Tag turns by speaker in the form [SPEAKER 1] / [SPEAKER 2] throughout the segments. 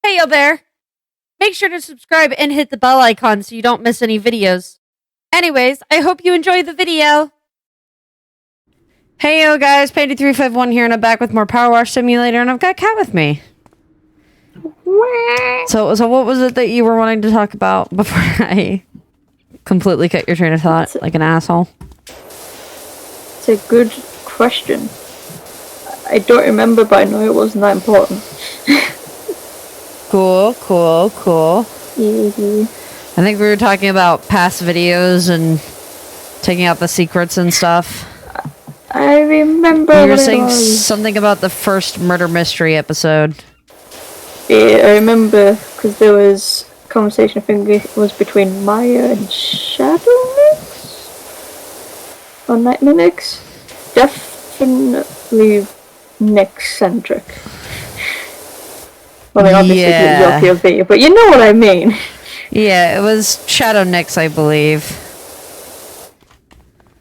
[SPEAKER 1] Hey, yo there! Make sure to subscribe and hit the bell icon so you don't miss any videos. Anyways, I hope you enjoy the video! Hey, yo guys, Pandy351 here, and I'm back with more PowerWash Simulator, and I've got Kat with me. So what was it that you were wanting to talk about before I completely cut your train of thought like an asshole?
[SPEAKER 2] It's a good question. I don't remember, but I know it wasn't that important.
[SPEAKER 1] Cool.
[SPEAKER 2] Yeah.
[SPEAKER 1] I think we were talking about past videos and taking out the secrets and stuff.
[SPEAKER 2] I remember.
[SPEAKER 1] You were saying something about the first murder mystery episode.
[SPEAKER 2] Yeah, I remember because there was a conversation. I think it was between Maya and Shadow Nix or Nightmare Nix. Definitely Nix-centric. Well, I mean, obviously
[SPEAKER 1] yeah.
[SPEAKER 2] your POV, but you know what I mean.
[SPEAKER 1] Yeah, it was Shadow Nix, I believe.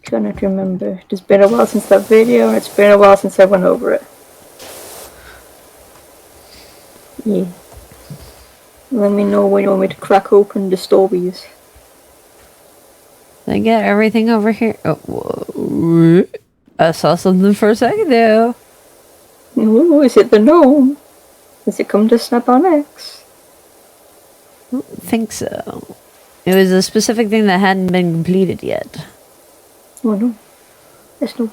[SPEAKER 2] Trying to remember. It's been a while since that video, and it's been a while since I went over it. Yeah. Let me know when you want me to crack open the stories.
[SPEAKER 1] I get everything over here. Oh, whoa. I saw something for a second there.
[SPEAKER 2] Ooh, is it the gnome? Has it come to snap on X?
[SPEAKER 1] I don't think so. It was a specific thing that hadn't been completed yet.
[SPEAKER 2] Oh no. There's no.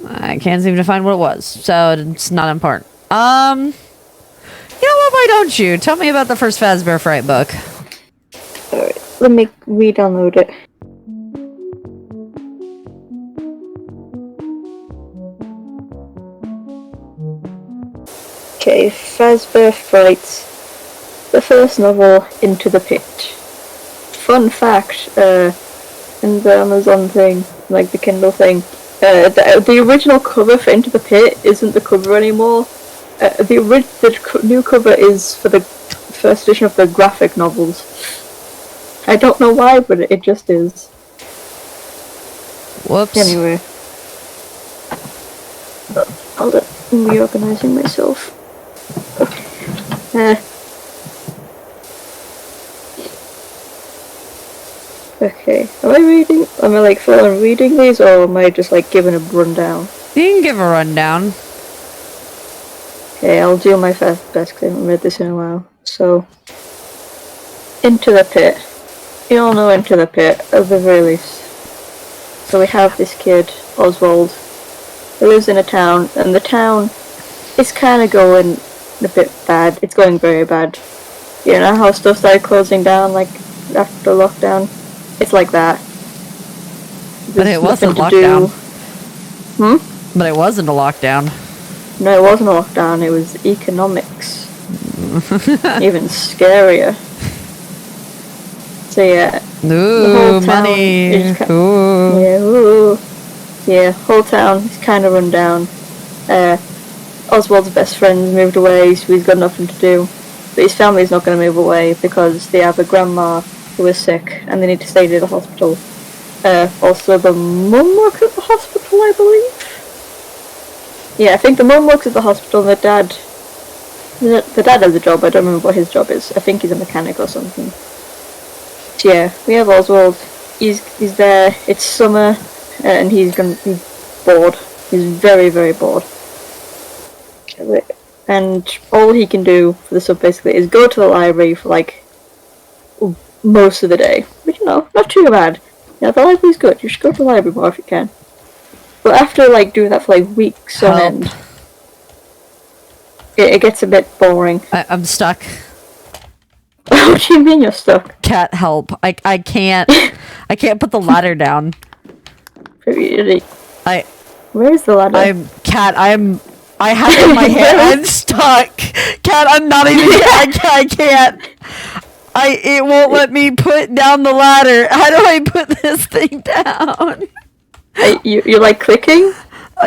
[SPEAKER 1] I can't seem to find what it was, so it's not important. You know what, why don't you? Tell me about the first Fazbear Fright book.
[SPEAKER 2] Alright, let me re-download it. Okay, Fazbear Fright, the first novel, Into the Pit. Fun fact, in the Amazon thing, like the Kindle thing, the original cover for Into the Pit isn't the cover anymore. The new cover is for the first edition of the graphic novels. I don't know why, but it just is.
[SPEAKER 1] Whoops.
[SPEAKER 2] Anyway. Hold it. I'm reorganizing myself. Okay. Am I reading? Am I like full reading these, or am I just like giving a rundown?
[SPEAKER 1] You can give a rundown.
[SPEAKER 2] Okay, I'll do my best because I haven't read this in a while. So, Into the Pit. You all know Into the Pit, at the very least. So we have this kid, Oswald, who lives in a town, and the town is kind of going a bit bad. It's going very bad. You know how stuff started closing down, like, after lockdown? It's like that.
[SPEAKER 1] But it wasn't lockdown.
[SPEAKER 2] But
[SPEAKER 1] it wasn't a lockdown.
[SPEAKER 2] No, it wasn't a lockdown, it was economics. Even scarier. So yeah.
[SPEAKER 1] Ooh, money. Ooh.
[SPEAKER 2] Yeah, ooh. Yeah, whole town is kind of run down. Oswald's best friend moved away, so he's got nothing to do. But his family's not going to move away because they have a grandma who is sick and they need to stay near the hospital. Also, the mum works at the hospital, I believe. Yeah, I think the mum works at the hospital and the dad has a job. I don't remember what his job is. I think he's a mechanic or something. So yeah, we have Oswald. He's there. It's summer, and he's bored. He's very, very bored. And all he can do for the sub basically is go to the library for like most of the day. But you know, not too bad. Yeah, the library's good. You should go to the library more if you can. But after like doing that for like weeks on end, it gets a bit boring.
[SPEAKER 1] I'm stuck.
[SPEAKER 2] What do you mean you're stuck?
[SPEAKER 1] Cat, help! I can't. I can't put the ladder down.
[SPEAKER 2] Where's the ladder?
[SPEAKER 1] I have it in my hand. I'm stuck. Cat, I'm not even. I can't. It won't let me put down the ladder. How do I put this thing down?
[SPEAKER 2] You're like clicking?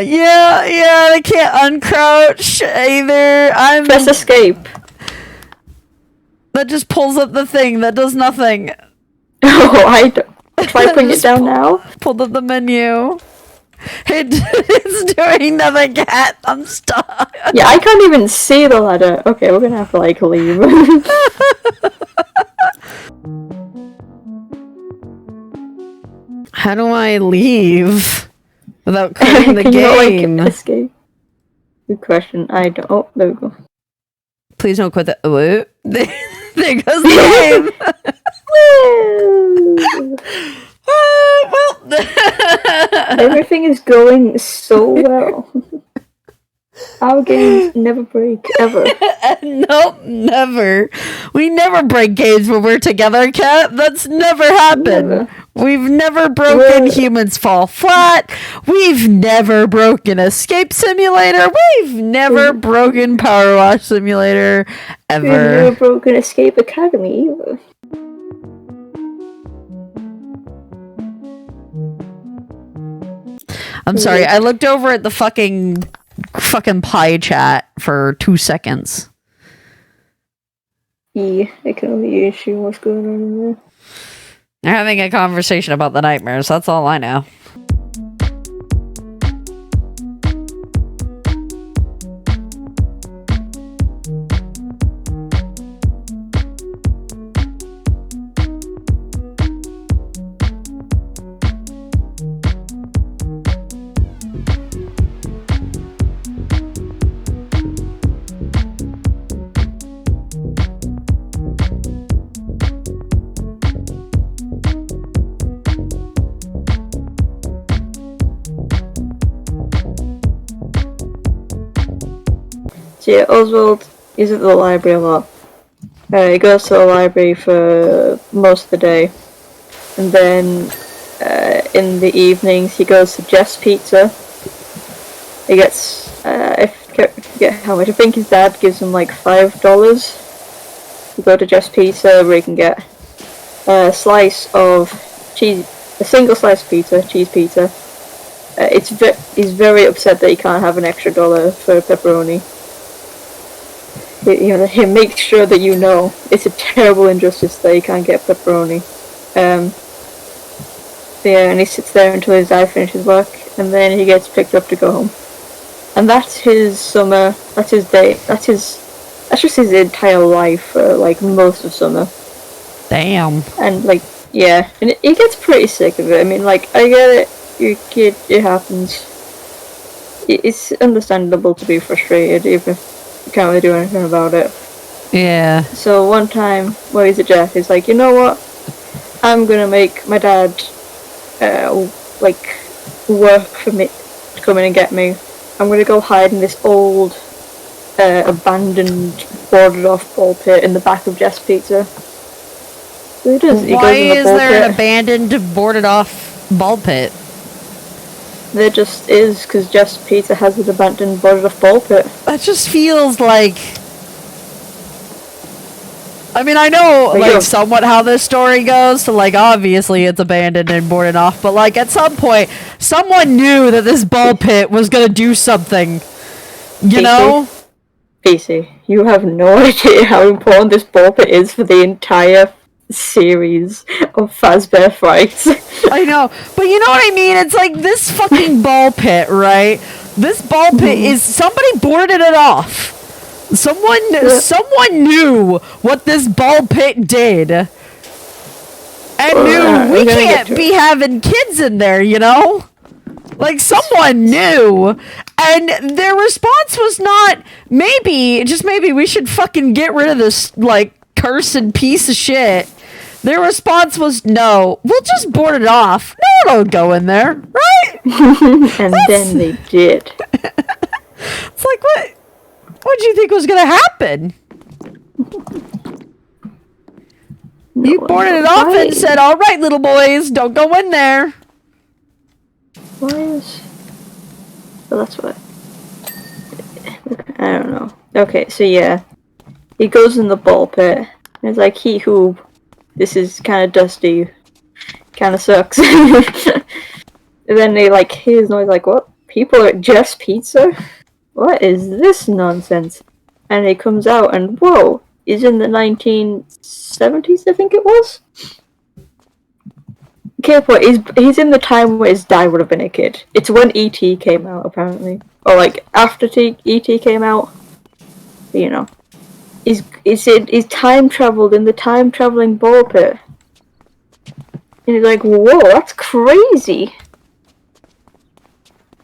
[SPEAKER 1] Yeah, I can't uncrouch either.
[SPEAKER 2] Press escape.
[SPEAKER 1] That just pulls up the thing. That does nothing.
[SPEAKER 2] Oh, I don't. Try putting it down now.
[SPEAKER 1] Pulled up the menu. It's doing nothing, cat. I'm stuck.
[SPEAKER 2] Yeah, I can't even see the ladder. Okay, we're gonna have to, like, leave.
[SPEAKER 1] How do I leave without quitting the
[SPEAKER 2] Can
[SPEAKER 1] game?
[SPEAKER 2] you, like, escape? Good question. I don't. Oh, there we go.
[SPEAKER 1] Please don't quit the. Whoop. There goes the game. Well.
[SPEAKER 2] Everything is going so well. Our games never break, ever.
[SPEAKER 1] Nope, never. We never break games when we're together, Cat. That's never happened.
[SPEAKER 2] Never.
[SPEAKER 1] We've never broken Humans Fall Flat. We've never broken Escape Simulator. We've never broken PowerWash Simulator, ever.
[SPEAKER 2] We've never broken Escape Academy, either.
[SPEAKER 1] I'm sorry, I looked over at the fucking pie chat for 2 seconds.
[SPEAKER 2] Yeah, I can only assume what's going on in there.
[SPEAKER 1] They're having a conversation about the nightmares. That's all I know.
[SPEAKER 2] So yeah, Oswald is at the library a lot. He goes to the library for most of the day, and then in the evenings he goes to Jeff's Pizza. He gets, I forget how much. I think his dad gives him like $5 to go to Jeff's Pizza, where he can get a slice of cheese, a single slice of pizza, cheese pizza. He's very upset that he can't have an extra $1 for pepperoni. He makes sure that you know it's a terrible injustice that he can't get pepperoni. Yeah, and he sits there until his dad finishes work, and then he gets picked up to go home. And that's his summer. That's his day. That's just his entire life for like most of summer.
[SPEAKER 1] Damn.
[SPEAKER 2] And like, yeah, and he gets pretty sick of it. I mean, like, I get it. You're a kid. It happens. It's understandable to be frustrated, even if you can't really do anything about it.
[SPEAKER 1] Yeah.
[SPEAKER 2] So one time, while he's at Jeff, he's like, you know what? I'm gonna make my dad, like, work for me to come in and get me. I'm gonna go hide in this old, abandoned, boarded-off ball pit in the back of Jeff's Pizza. So he does.
[SPEAKER 1] Why is there an abandoned, boarded-off ball pit?
[SPEAKER 2] There just is, because Jeff's Pizza has an abandoned, boarded-off ball pit.
[SPEAKER 1] That just feels like... I mean, I know, like, somewhat how this story goes, so, like, obviously it's abandoned and boarded off, but, like, at some point, someone knew that this ball pit was gonna do something, you know?
[SPEAKER 2] Casey, you have no idea how important this ball pit is for the entire series of Fazbear Frights.
[SPEAKER 1] I know, but you know what I mean? It's like this fucking ball pit, right? This ball pit is... Somebody boarded it off. Someone knew what this ball pit did. And knew we can't be having kids in there, you know? Like, someone knew. And their response was not, maybe, just maybe, we should fucking get rid of this, like, cursed piece of shit. Their response was, no, we'll just board it off. No one will go in there, right?
[SPEAKER 2] And then they did.
[SPEAKER 1] It's like, what did you think was going to happen? You boarded it off and said, all right, little boys, don't go in there.
[SPEAKER 2] Why is... Well, that's what... I don't know. Okay, so yeah. He goes in the ball pit. And it's like, hee-hoo. This is kind of dusty. Kind of sucks. And then he, like, hears noise like, what? People are at Jeff's Pizza? What is this nonsense? And he comes out and, whoa, he's in the 1970s, I think it was? Okay, but he's in the time where his dad would have been a kid. It's when E.T. came out, apparently. Or, like, after E.T. came out. But, you know. He's time-travelled in the time-travelling ball pit. And he's like, whoa, that's crazy!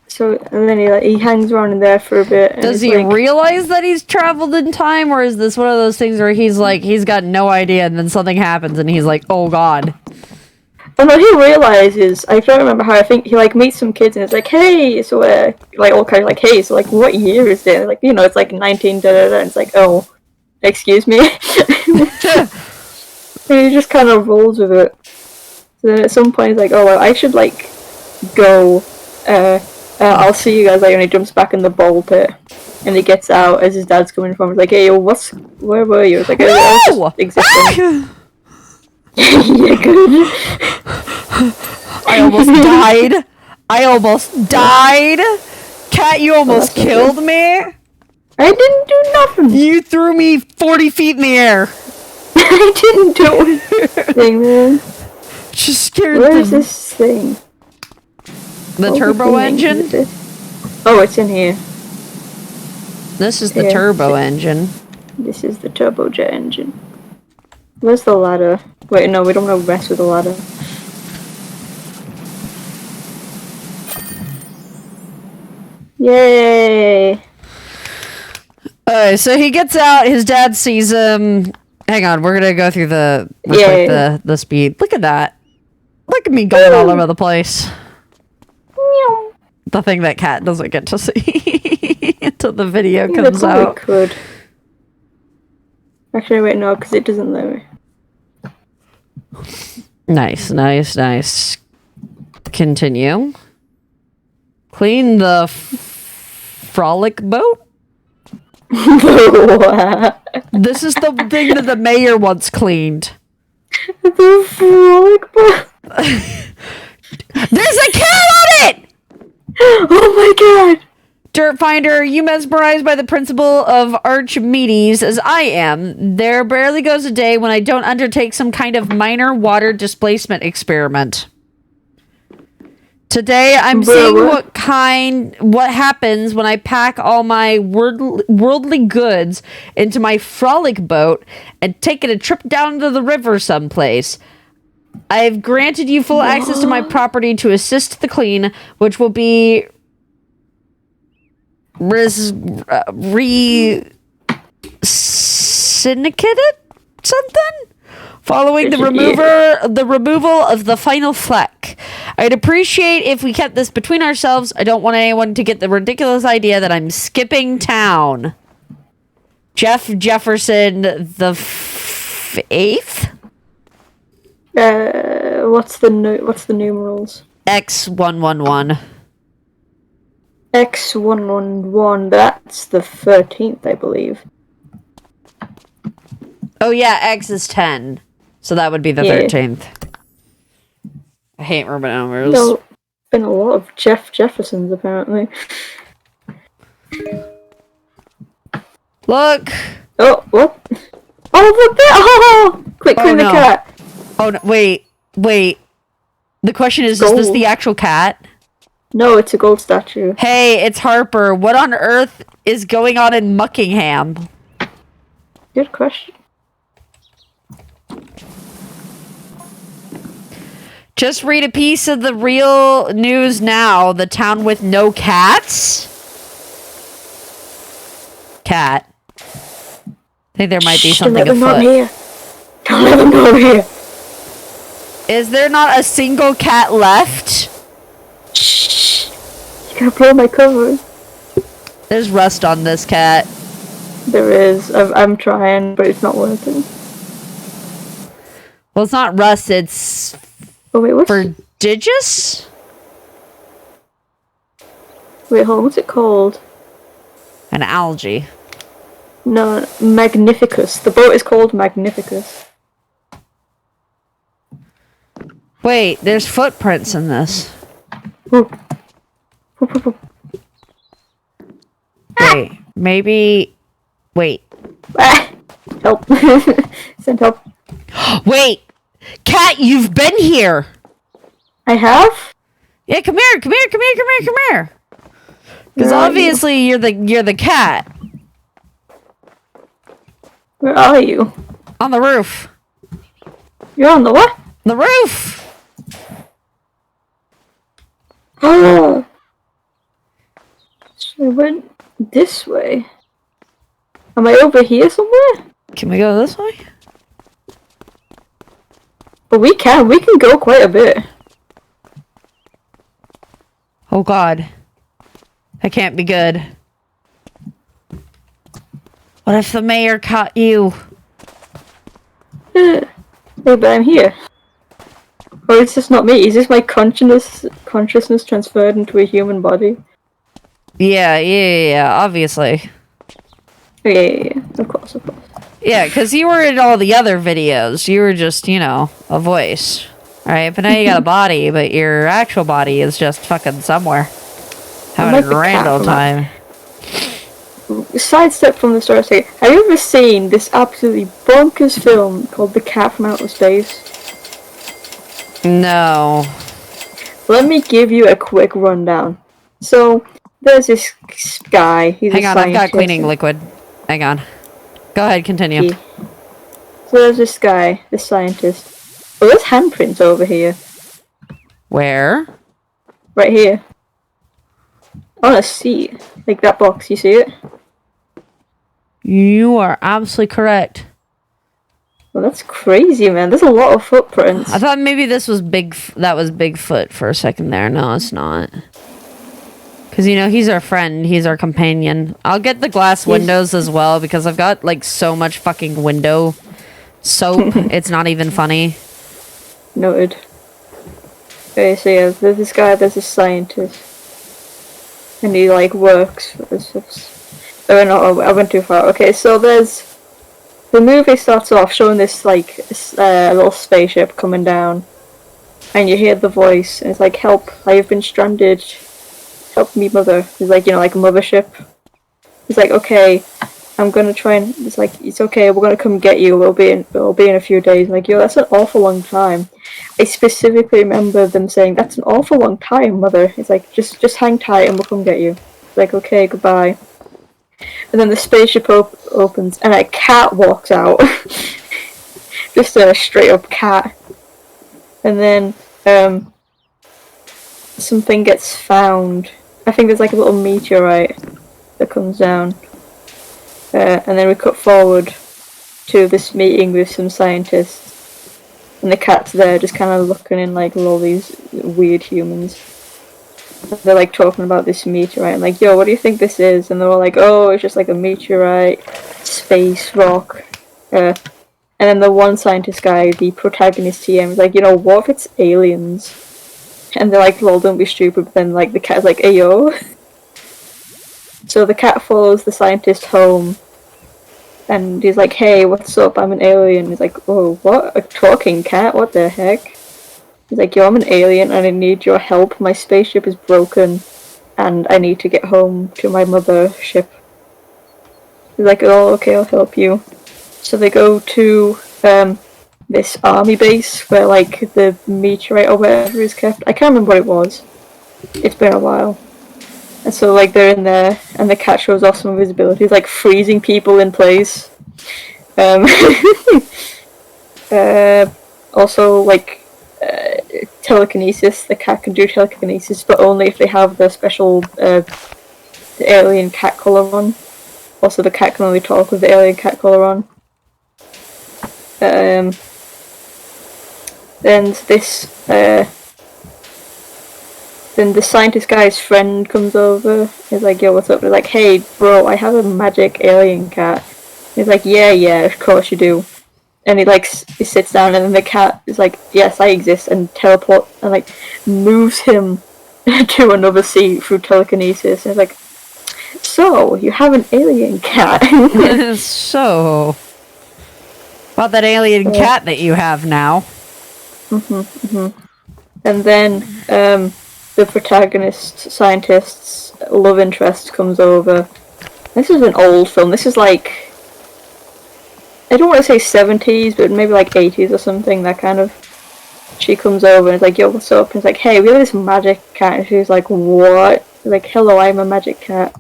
[SPEAKER 2] So, and then he hangs around in there for a bit. And
[SPEAKER 1] does he realize that he's traveled in time, or is this one of those things where he's like, he's got no idea, and then something happens, and he's like, oh god.
[SPEAKER 2] Oh no, he realizes. I don't remember how. I think he like meets some kids and it's like, hey, so like all kind of like, hey, so like, what year is it? Like, you know, it's like 19 da da da. And it's like, oh, excuse me. And he just kind of rolls with it. So then at some point he's like, oh well, I should like go. I'll see you guys later. And he jumps back in the ball pit. And he gets out as his dad's coming from. He's like, hey, yo, where were you? It's like, I was just existing. Yeah, good.
[SPEAKER 1] I almost died. Cat, you almost killed me.
[SPEAKER 2] I didn't do nothing.
[SPEAKER 1] You threw me 40 feet in the air.
[SPEAKER 2] I didn't do anything, man.
[SPEAKER 1] Just scared
[SPEAKER 2] Where is this thing?
[SPEAKER 1] The turbo engine?
[SPEAKER 2] Oh, it's in here.
[SPEAKER 1] This is the turbo engine.
[SPEAKER 2] This is the turbojet engine. Where's the ladder? Wait, no, we don't want to mess with the ladder. Yay!
[SPEAKER 1] So he gets out, his dad sees him. Hang on, we're gonna go through the speed. Look at that. Look at me going all over the place.
[SPEAKER 2] Meow.
[SPEAKER 1] The thing that Cat doesn't get to see until the video comes out.
[SPEAKER 2] Could. Actually, wait, no, because it doesn't let me.
[SPEAKER 1] Nice. Continue. Clean the frolic boat? This is the thing that the mayor once cleaned.
[SPEAKER 2] The frolic boat?
[SPEAKER 1] There's a cat on it!
[SPEAKER 2] Oh my god!
[SPEAKER 1] Dirt Finder, are you mesmerized by the principle of Archimedes as I am? There barely goes a day when I don't undertake some kind of minor water displacement experiment. Today, I'm seeing what happens when I pack all my worldly goods into my frolic boat and take it a trip down to the river someplace. I've granted you full access to my property to assist the clean, which will be syndicated something following the removal of the final fleck. I'd appreciate if we kept this between ourselves. I don't want anyone to get the ridiculous idea that I'm skipping town. Jeff Jefferson the 8th.
[SPEAKER 2] What's the numerals?
[SPEAKER 1] X111.
[SPEAKER 2] X111. That's the 13th, I believe.
[SPEAKER 1] Oh yeah, X is 10. So that would be the 13th. I hate Roman numbers.
[SPEAKER 2] There's been a lot of Jeffersons, apparently.
[SPEAKER 1] Look!
[SPEAKER 2] Oh, what? Oh, look there! Oh! Quick, clean the cat!
[SPEAKER 1] Oh, no, wait. The question is this the actual cat?
[SPEAKER 2] No, it's a gold statue.
[SPEAKER 1] Hey, it's Harper. What on earth is going on in Muckingham?
[SPEAKER 2] Good question.
[SPEAKER 1] Just read a piece of the real news now. The town with no cats? Cat. I think there might be something afoot.
[SPEAKER 2] Don't let them know I'm here.
[SPEAKER 1] Is there not a single cat left?
[SPEAKER 2] Shh. You gotta blow my cover.
[SPEAKER 1] There's rust on this cat.
[SPEAKER 2] There is. I'm trying, but it's not working.
[SPEAKER 1] Well, it's not rust, it's...
[SPEAKER 2] Oh, wait, what's...
[SPEAKER 1] Prodigious?
[SPEAKER 2] Wait, hold on, what's it called?
[SPEAKER 1] An algae.
[SPEAKER 2] No, Magnificus. The boat is called Magnificus.
[SPEAKER 1] Wait, there's footprints in this.
[SPEAKER 2] Ooh.
[SPEAKER 1] Wait, maybe... Wait.
[SPEAKER 2] Ah, help. Send help.
[SPEAKER 1] Wait! Cat, you've been here!
[SPEAKER 2] I have?
[SPEAKER 1] Yeah, come here, come here, come here, come here, come here. Because
[SPEAKER 2] Where are
[SPEAKER 1] obviously you're the cat.
[SPEAKER 2] Where are you?
[SPEAKER 1] On the roof.
[SPEAKER 2] You're on the what?
[SPEAKER 1] The roof!
[SPEAKER 2] Oh! So I went this way. Am I over here somewhere?
[SPEAKER 1] Can we go this way?
[SPEAKER 2] But we can go quite a bit.
[SPEAKER 1] Oh god. That can't be good. What if the mayor caught you?
[SPEAKER 2] Hey, but I'm here. Or is this not me? Is this my consciousness transferred into a human body?
[SPEAKER 1] Yeah, obviously.
[SPEAKER 2] Yeah. Of course.
[SPEAKER 1] Yeah, because you were in all the other videos. You were just, you know, a voice. Right? But now you got a body, but your actual body is just fucking somewhere. Having
[SPEAKER 2] like
[SPEAKER 1] a
[SPEAKER 2] the
[SPEAKER 1] grand
[SPEAKER 2] cat
[SPEAKER 1] old
[SPEAKER 2] from
[SPEAKER 1] time.
[SPEAKER 2] Sidestep from the story. Have you ever seen this absolutely bonkers film called The Cat from Outer Space?
[SPEAKER 1] No.
[SPEAKER 2] Let me give you a quick rundown. So, there's this guy. He's
[SPEAKER 1] Hang
[SPEAKER 2] a
[SPEAKER 1] on, I've got
[SPEAKER 2] scientist.
[SPEAKER 1] cleaning liquid. Hang on. Go ahead, continue.
[SPEAKER 2] So there's this guy, this scientist. Oh, there's handprints over here.
[SPEAKER 1] Where?
[SPEAKER 2] Right here. On a seat. Like that box, you see it?
[SPEAKER 1] You are absolutely correct.
[SPEAKER 2] Well, that's crazy, man. There's a lot of footprints.
[SPEAKER 1] I thought maybe this was that was Bigfoot for a second there. No, it's not. Because, you know, he's our friend. He's our companion. I'll get the glass windows as well because I've got, like, so much fucking window soap. It's not even funny.
[SPEAKER 2] Noted. Okay, so yeah, there's this guy, there's this scientist. And he, like, works for this. Oh, no, I went too far. Okay, so there's... The movie starts off showing this, like, little spaceship coming down. And you hear the voice, and it's like, help, I have been stranded. Help me, mother. He's like, you know, like a mothership. He's like, okay, I'm gonna try and... It's like, it's okay, we're gonna come get you. We'll be in a few days. I'm like, yo, that's an awful long time. I specifically remember them saying, that's an awful long time, mother. It's like, just hang tight and we'll come get you. It's like, okay, goodbye. And then the spaceship opens and a cat walks out. Just a straight up cat. And then, something gets found. I think there's like a little meteorite that comes down. And then we cut forward to this meeting with some scientists. And the cat's there just kind of looking in like all these weird humans. They're like talking about this meteorite. I'm like, yo, what do you think this is? And they're all like, oh, it's just like a meteorite, space rock. And then the one scientist guy, the protagonist TM, is like, you know, what if it's aliens? And they're like, lol, don't be stupid. But then like the cat's like, hey yo. So the cat follows the scientist home. And he's like, hey, what's up? I'm an alien. He's like, oh, what? A talking cat? What the heck? He's like, yo, I'm an alien and I need your help. My spaceship is broken and I need to get home to my mothership. He's like, oh, okay, I'll help you. So they go to this army base where, like, the meteorite or whatever is kept. I can't remember what it was. It's been a while. And so, like, they're in there, and the cat shows off some of his abilities, like freezing people in place. Also, like, telekinesis. The cat can do telekinesis, but only if they have the special the alien cat collar on. Also, the cat can only talk with the alien cat collar on. Then this then the scientist guy's friend comes over. He's like, yo, what's up? He's like, hey, bro, I have a magic alien cat. He's like, yeah, of course you do. And he, like, he sits down, and then the cat is like, yes, I exist, and teleport, and, like, moves him to another seat through telekinesis. And he's like, so, you have an alien cat.
[SPEAKER 1] So, about that alien cat that you have now.
[SPEAKER 2] And then, the protagonist, scientist's love interest comes over. This is an old film. This is like, I don't want to say 70s, but maybe like 80s or something, that kind of. she comes over and is like, yo, what's up? And it's like, hey, we have this magic cat. And she's like, what? Like, hello, I'm a magic cat.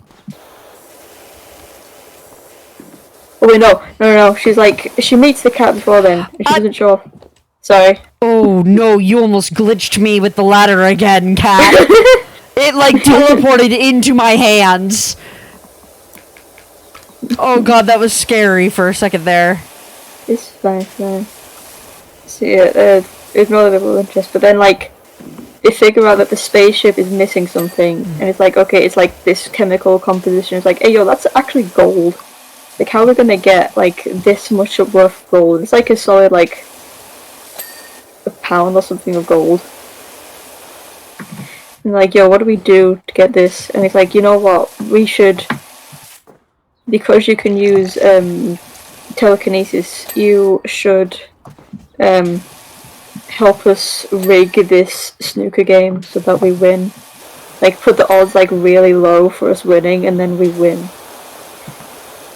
[SPEAKER 2] Oh wait, no. She's like, she meets the cat before then, and she doesn't show up. Sorry.
[SPEAKER 1] Oh no, you almost glitched me with the ladder again, cat. It like teleported into my hands. Oh god, that was scary for a second there.
[SPEAKER 2] It's fine. So yeah, ignore the little interest, but then like, they figure out that the spaceship is missing something, and it's like, okay, it's like this chemical composition. It's like, hey yo, that's actually gold. Like, how are we gonna get, like, this much worth of gold? It's like a solid, like, a pound or something of gold. And like, yo, what do we do to get this? And it's like, you know what? We should... Because you can use, telekinesis, you should, help us rig this snooker game so that we win. Like, put the odds, like, really low for us winning, and then we win.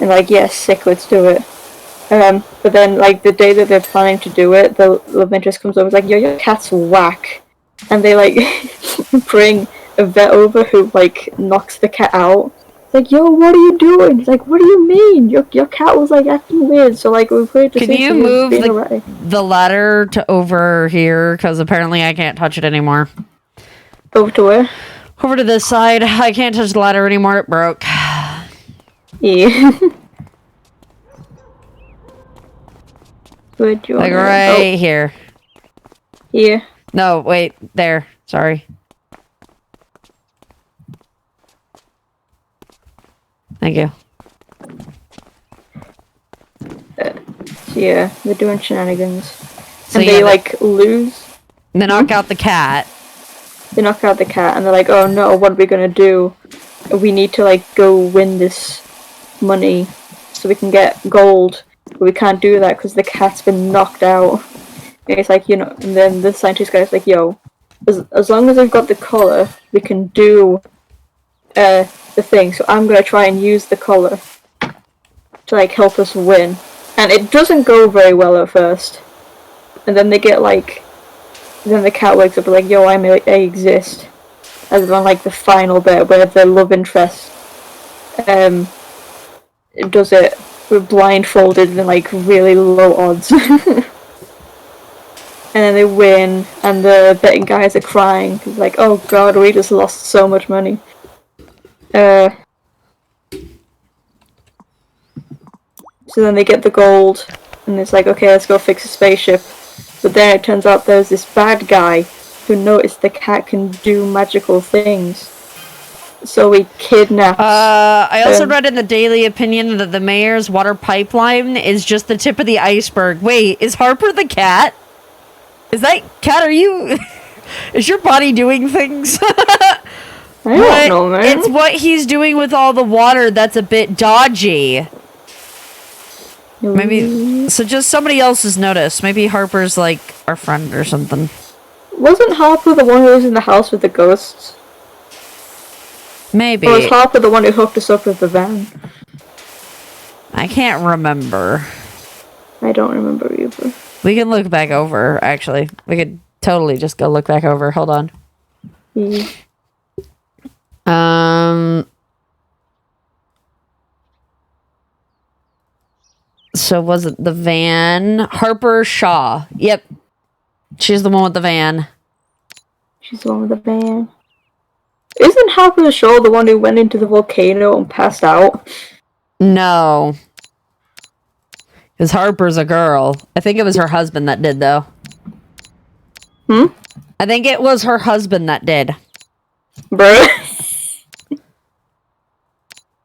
[SPEAKER 2] And like, yes, sick, let's do it. But then, like, the day that they're planning to do it, the love interest comes over, it's like, yo, your cat's whack. And they, like, bring a vet over who, like, knocks the cat out. It's like, yo, what are you doing? It's like, what do you mean? Your cat was, like, acting weird, so, like, we put it to
[SPEAKER 1] Can you move the ladder to over here? Because apparently I can't touch it anymore.
[SPEAKER 2] Over to where?
[SPEAKER 1] Over to this side. I can't touch the ladder anymore, it broke.
[SPEAKER 2] Yeah. Where'd you
[SPEAKER 1] Like right here.
[SPEAKER 2] Here.
[SPEAKER 1] No, wait, there. Sorry. Thank you.
[SPEAKER 2] Yeah, they're doing shenanigans.
[SPEAKER 1] So
[SPEAKER 2] and they, like, lose.
[SPEAKER 1] They knock out the cat.
[SPEAKER 2] They knock out the cat, and they're like, oh no, what are we gonna do? We need to, like, go win this money so we can get gold. But we can't do that because the cat's been knocked out. And it's like, you know, and then the scientist guy's like, yo, as long as I've got the collar, we can do the thing. So I'm gonna try and use the collar to, like, help us win. And it doesn't go very well at first. And then they get, like, then the cat wakes up and like, yo, I exist. As on, like, the final bit where the love interest does it with blindfolded and, like, really low odds. And then they win, and the betting guys are crying. He's like, oh god, we just lost so much money. So then they get the gold, and it's like, okay, let's go fix the spaceship. But then it turns out there's this bad guy who noticed the cat can do magical things. So he kidnaps...
[SPEAKER 1] I also read in the Daily Opinion that the mayor's water pipeline is just the tip of the iceberg. Wait, is Harper the cat? Is that cat? Are you? Is your body doing things?
[SPEAKER 2] I don't know, man.
[SPEAKER 1] It's what he's doing with all the water that's a bit dodgy. Maybe so. Just somebody else has noticed. Maybe Harper's like our friend or something.
[SPEAKER 2] Wasn't Harper the one who was in the house with the ghosts?
[SPEAKER 1] Maybe.
[SPEAKER 2] Or was Harper the one who hooked us up with the van?
[SPEAKER 1] I can't remember.
[SPEAKER 2] I don't remember either.
[SPEAKER 1] We can look back over, actually. We could totally just go look back over. Hold on.
[SPEAKER 2] Yeah.
[SPEAKER 1] So was it the van? Harper Shaw. Yep. She's the one with the van.
[SPEAKER 2] She's the one with the van. Isn't Harper Shaw the one who went into the volcano and passed out?
[SPEAKER 1] No. Because Harper's a girl. I think it was her husband that did, though. I think it was her husband that did.
[SPEAKER 2] Bruh.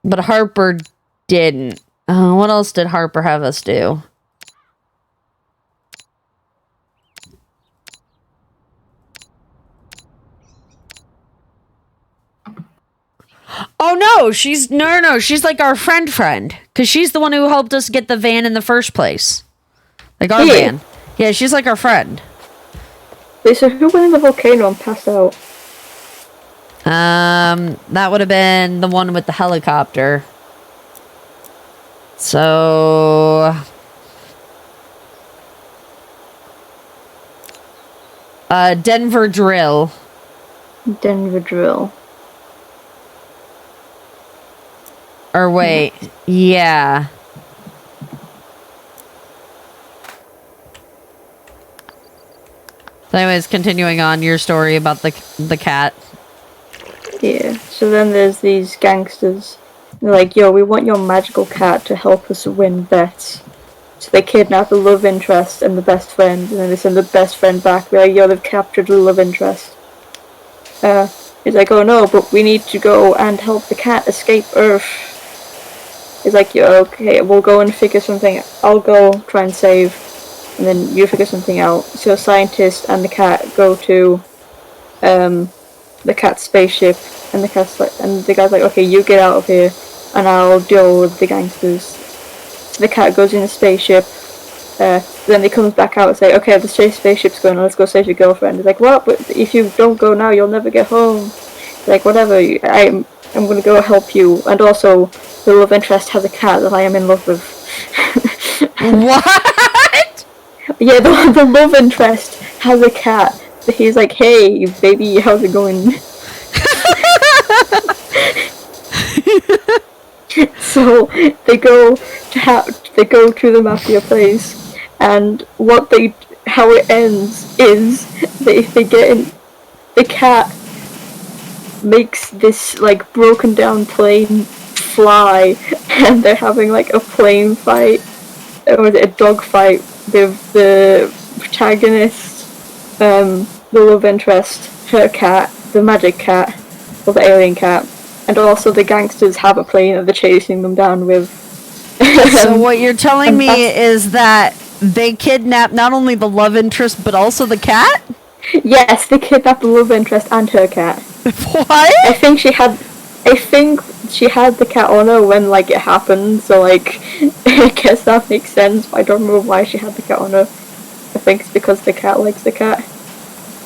[SPEAKER 1] But Harper didn't. What else did Harper have us do? Oh no, she's she's like our friend, because she's the one who helped us get the van in the first place, like our van. Yeah, she's like our friend.
[SPEAKER 2] Wait, so who went in the volcano and passed out?
[SPEAKER 1] That would have been the one with the helicopter. So Denver Drill.
[SPEAKER 2] Denver Drill.
[SPEAKER 1] Or wait, yeah. So anyways, continuing on your story about the cat.
[SPEAKER 2] Yeah, so then there's these gangsters. They're like, yo, we want your magical cat to help us win bets. So they kidnap the love interest and the best friend, and then they send the best friend back. They're like, yo, they've captured the love interest. He's like, oh no, but we need to go and help the cat escape Earth. He's like, yo, okay, we'll go and figure something. I'll go try and save, and then you figure something out. So a scientist and the cat go to the cat's spaceship, and the guy's like, okay, you get out of here, and I'll deal with the gangsters. So the cat goes in the spaceship. Then he comes back out and say, okay, the spaceship's going on, let's go save your girlfriend. He's like, what? But if you don't go now, you'll never get home. He's like, whatever, I'm gonna go help you. And also, the love interest has a cat that I am in love with.
[SPEAKER 1] What?
[SPEAKER 2] Yeah, the love interest has a cat. He's like, hey, baby, how's it going? So they go to the mafia place, and how it ends is they get in, the cat makes this like broken down plane fly, and they're having like a plane fight or a dog fight with the protagonist, the love interest, her cat, the magic cat, or the alien cat, and also the gangsters have a plane that they're chasing them down with.
[SPEAKER 1] So what you're telling me is that they kidnapped not only the love interest but also the cat?
[SPEAKER 2] Yes, they kidnapped the love interest and her cat.
[SPEAKER 1] What?
[SPEAKER 2] I think she had the cat on her when like it happened, so like I guess that makes sense, but I don't remember why she had the cat on her. I think it's because the cat likes the cat.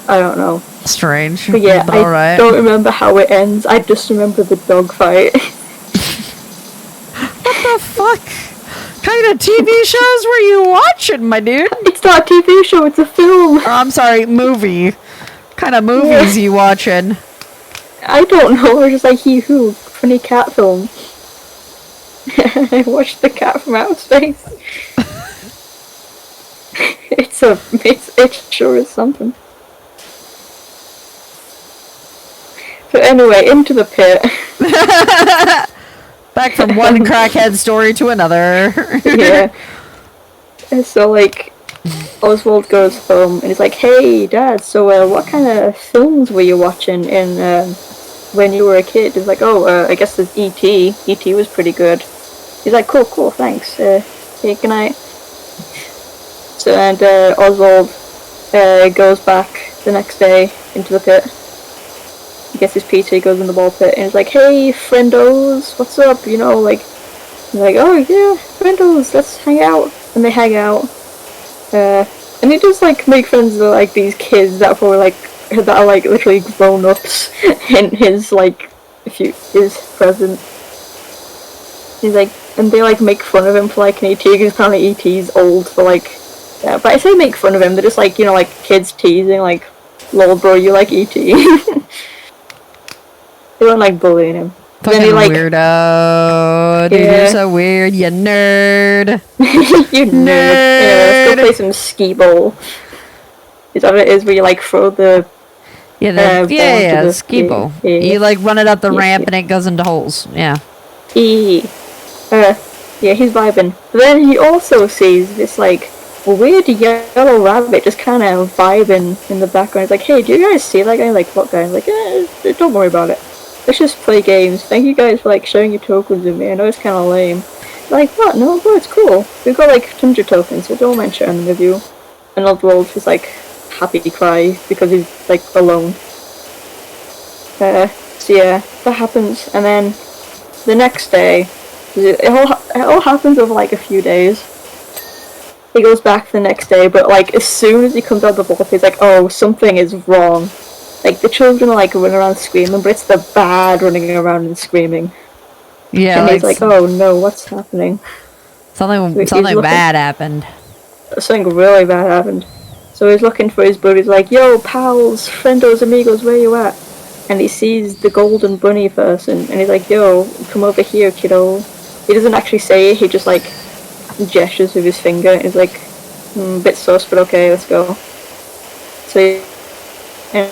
[SPEAKER 2] I don't know.
[SPEAKER 1] Strange.
[SPEAKER 2] But yeah,
[SPEAKER 1] I
[SPEAKER 2] don't remember how it ends. I just remember the dog fight.
[SPEAKER 1] What the fuck? Kind of TV shows were you watching, my dude?
[SPEAKER 2] It's not a TV show, it's a film.
[SPEAKER 1] Oh, I'm sorry, movie. Kind of movies you watching?
[SPEAKER 2] I don't know, it's just like He-Who, funny cat film. I watched The Cat from Outer Space. It sure is something. But anyway, into the pit.
[SPEAKER 1] Back from one crackhead story to another.
[SPEAKER 2] Yeah. And so, like, Oswald goes home and he's like, hey, Dad, so what kind of films were you watching when you were a kid? He's like, I guess there's E.T. E.T. was pretty good. He's like, cool, thanks. Hey, good night. So, and Oswald goes back the next day into the pit. He gets his pizza, he goes in the ball pit, and he's like, hey, friendos, what's up? You know, like, he's like, oh yeah, friendos, let's hang out. And they hang out. And he just, like, make friends with, like, these kids that are like, literally grown-ups in his, like, his present. He's like, and they, like, make fun of him for, like, an E.T., because apparently E.T.'s old for, like, yeah, but I say make fun of him, they're just, like, you know, like, kids teasing, like, lol, bro, you like E.T. They don't like bullying him.
[SPEAKER 1] Fucking weirdo. Dude, you're so weird, you nerd.
[SPEAKER 2] You nerd. Yeah, let's go play some skee ball. Is that what it is, where you like throw the
[SPEAKER 1] the skee ball. Yeah. You like run it up the ramp and it goes into holes. Yeah.
[SPEAKER 2] Yeah, he's vibing. But then he also sees this like weird yellow rabbit just kind of vibing in the background. He's like, hey, do you guys see that guy? Like, what guy? Like, don't worry about it. Let's just play games. Thank you guys for like sharing your tokens with me. I know it's kind of lame. Like, what? No, but it's cool. We've got like 100 tokens, so don't mind sharing them with you. And Oswald is like happy to cry because he's like alone. So yeah, that happens, and then the next day, it all happens over like a few days. He goes back the next day, but like as soon as he comes out of the ball, he's like, oh, something is wrong. Like, the children are, like, running around screaming, but it's the bad running around and screaming.
[SPEAKER 1] Yeah,
[SPEAKER 2] and he's like, oh no, what's happening?
[SPEAKER 1] Something bad happened.
[SPEAKER 2] Something really bad happened. So he's looking for his buddies, like, yo, pals, friendos, amigos, where you at? And he sees the golden bunny person, and he's like, yo, come over here, kiddo. He doesn't actually say it, he just, like, gestures with his finger, and he's like, a bit sus, but okay, let's go. So and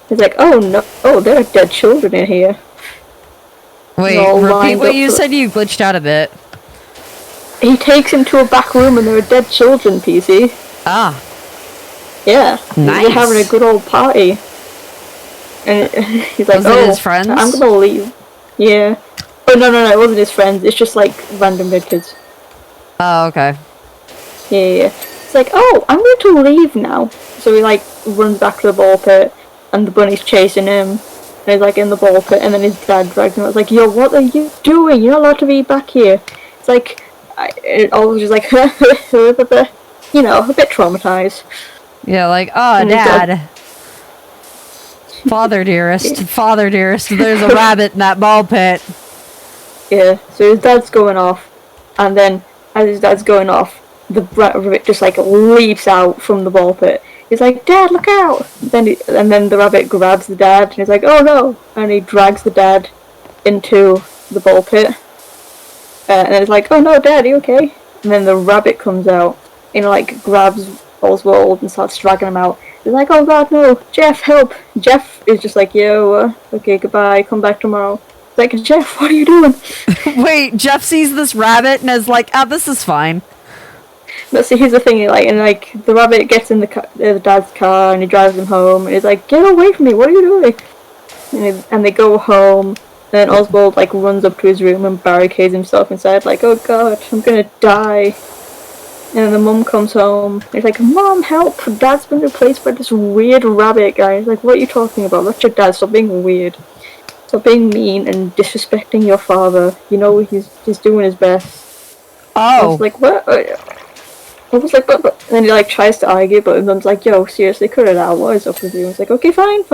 [SPEAKER 2] he's like, oh no, oh, there are dead children in here.
[SPEAKER 1] Wait, repeat what you said. You glitched out a bit.
[SPEAKER 2] He takes him to a back room and there are dead children, PC.
[SPEAKER 1] Ah.
[SPEAKER 2] Yeah.
[SPEAKER 1] Nice.
[SPEAKER 2] They're having a good old party. And he's like,
[SPEAKER 1] was it his friends?
[SPEAKER 2] I'm gonna leave. Yeah. Oh, no, it wasn't his friends. It's just, like, random dead kids.
[SPEAKER 1] Oh, okay.
[SPEAKER 2] Yeah. It's like, oh, I'm going to leave now. So he, like, runs back to the ball pit, and the bunny's chasing him. And he's, like, in the ball pit, and then his dad drags him out. It's like, yo, what are you doing? You're not allowed to be back here. It's like, it always just like, you know, a bit traumatized.
[SPEAKER 1] Yeah, like, oh, Dad. Father dearest, father dearest, there's a rabbit in that ball pit.
[SPEAKER 2] Yeah, so his dad's going off, and then as his dad's going off, the rabbit just like leaps out from the ball pit. He's like, Dad, look out! And then the rabbit grabs the dad, and he's like, oh no! And he drags the dad into the ball pit. And then it's like, oh no, Dad, are you okay? And then the rabbit comes out, and like grabs Oswald and starts dragging him out. He's like, oh god, no, Jeff, help! Jeff is just like, yo, okay, goodbye, come back tomorrow. It's like, Jeff, what are you doing?
[SPEAKER 1] Wait, Jeff sees this rabbit and is like, this is fine.
[SPEAKER 2] But see, here's the thing, like, the rabbit gets in the dad's car and he drives him home, and he's like, get away from me, what are you doing? And they go home, and then Oswald, like, runs up to his room and barricades himself inside, like, oh god, I'm gonna die. And then the mum comes home, and he's like, Mom, help, Dad's been replaced by this weird rabbit guy. He's like, what are you talking about? That's your dad, stop being weird. Stop being mean and disrespecting your father. You know, he's doing his best.
[SPEAKER 1] Oh.
[SPEAKER 2] I was like, what? I was like, but. And then he, like, tries to argue, but Mum's like, yo, seriously, cut it out. What is up with you? I was like, okay, fine.
[SPEAKER 1] So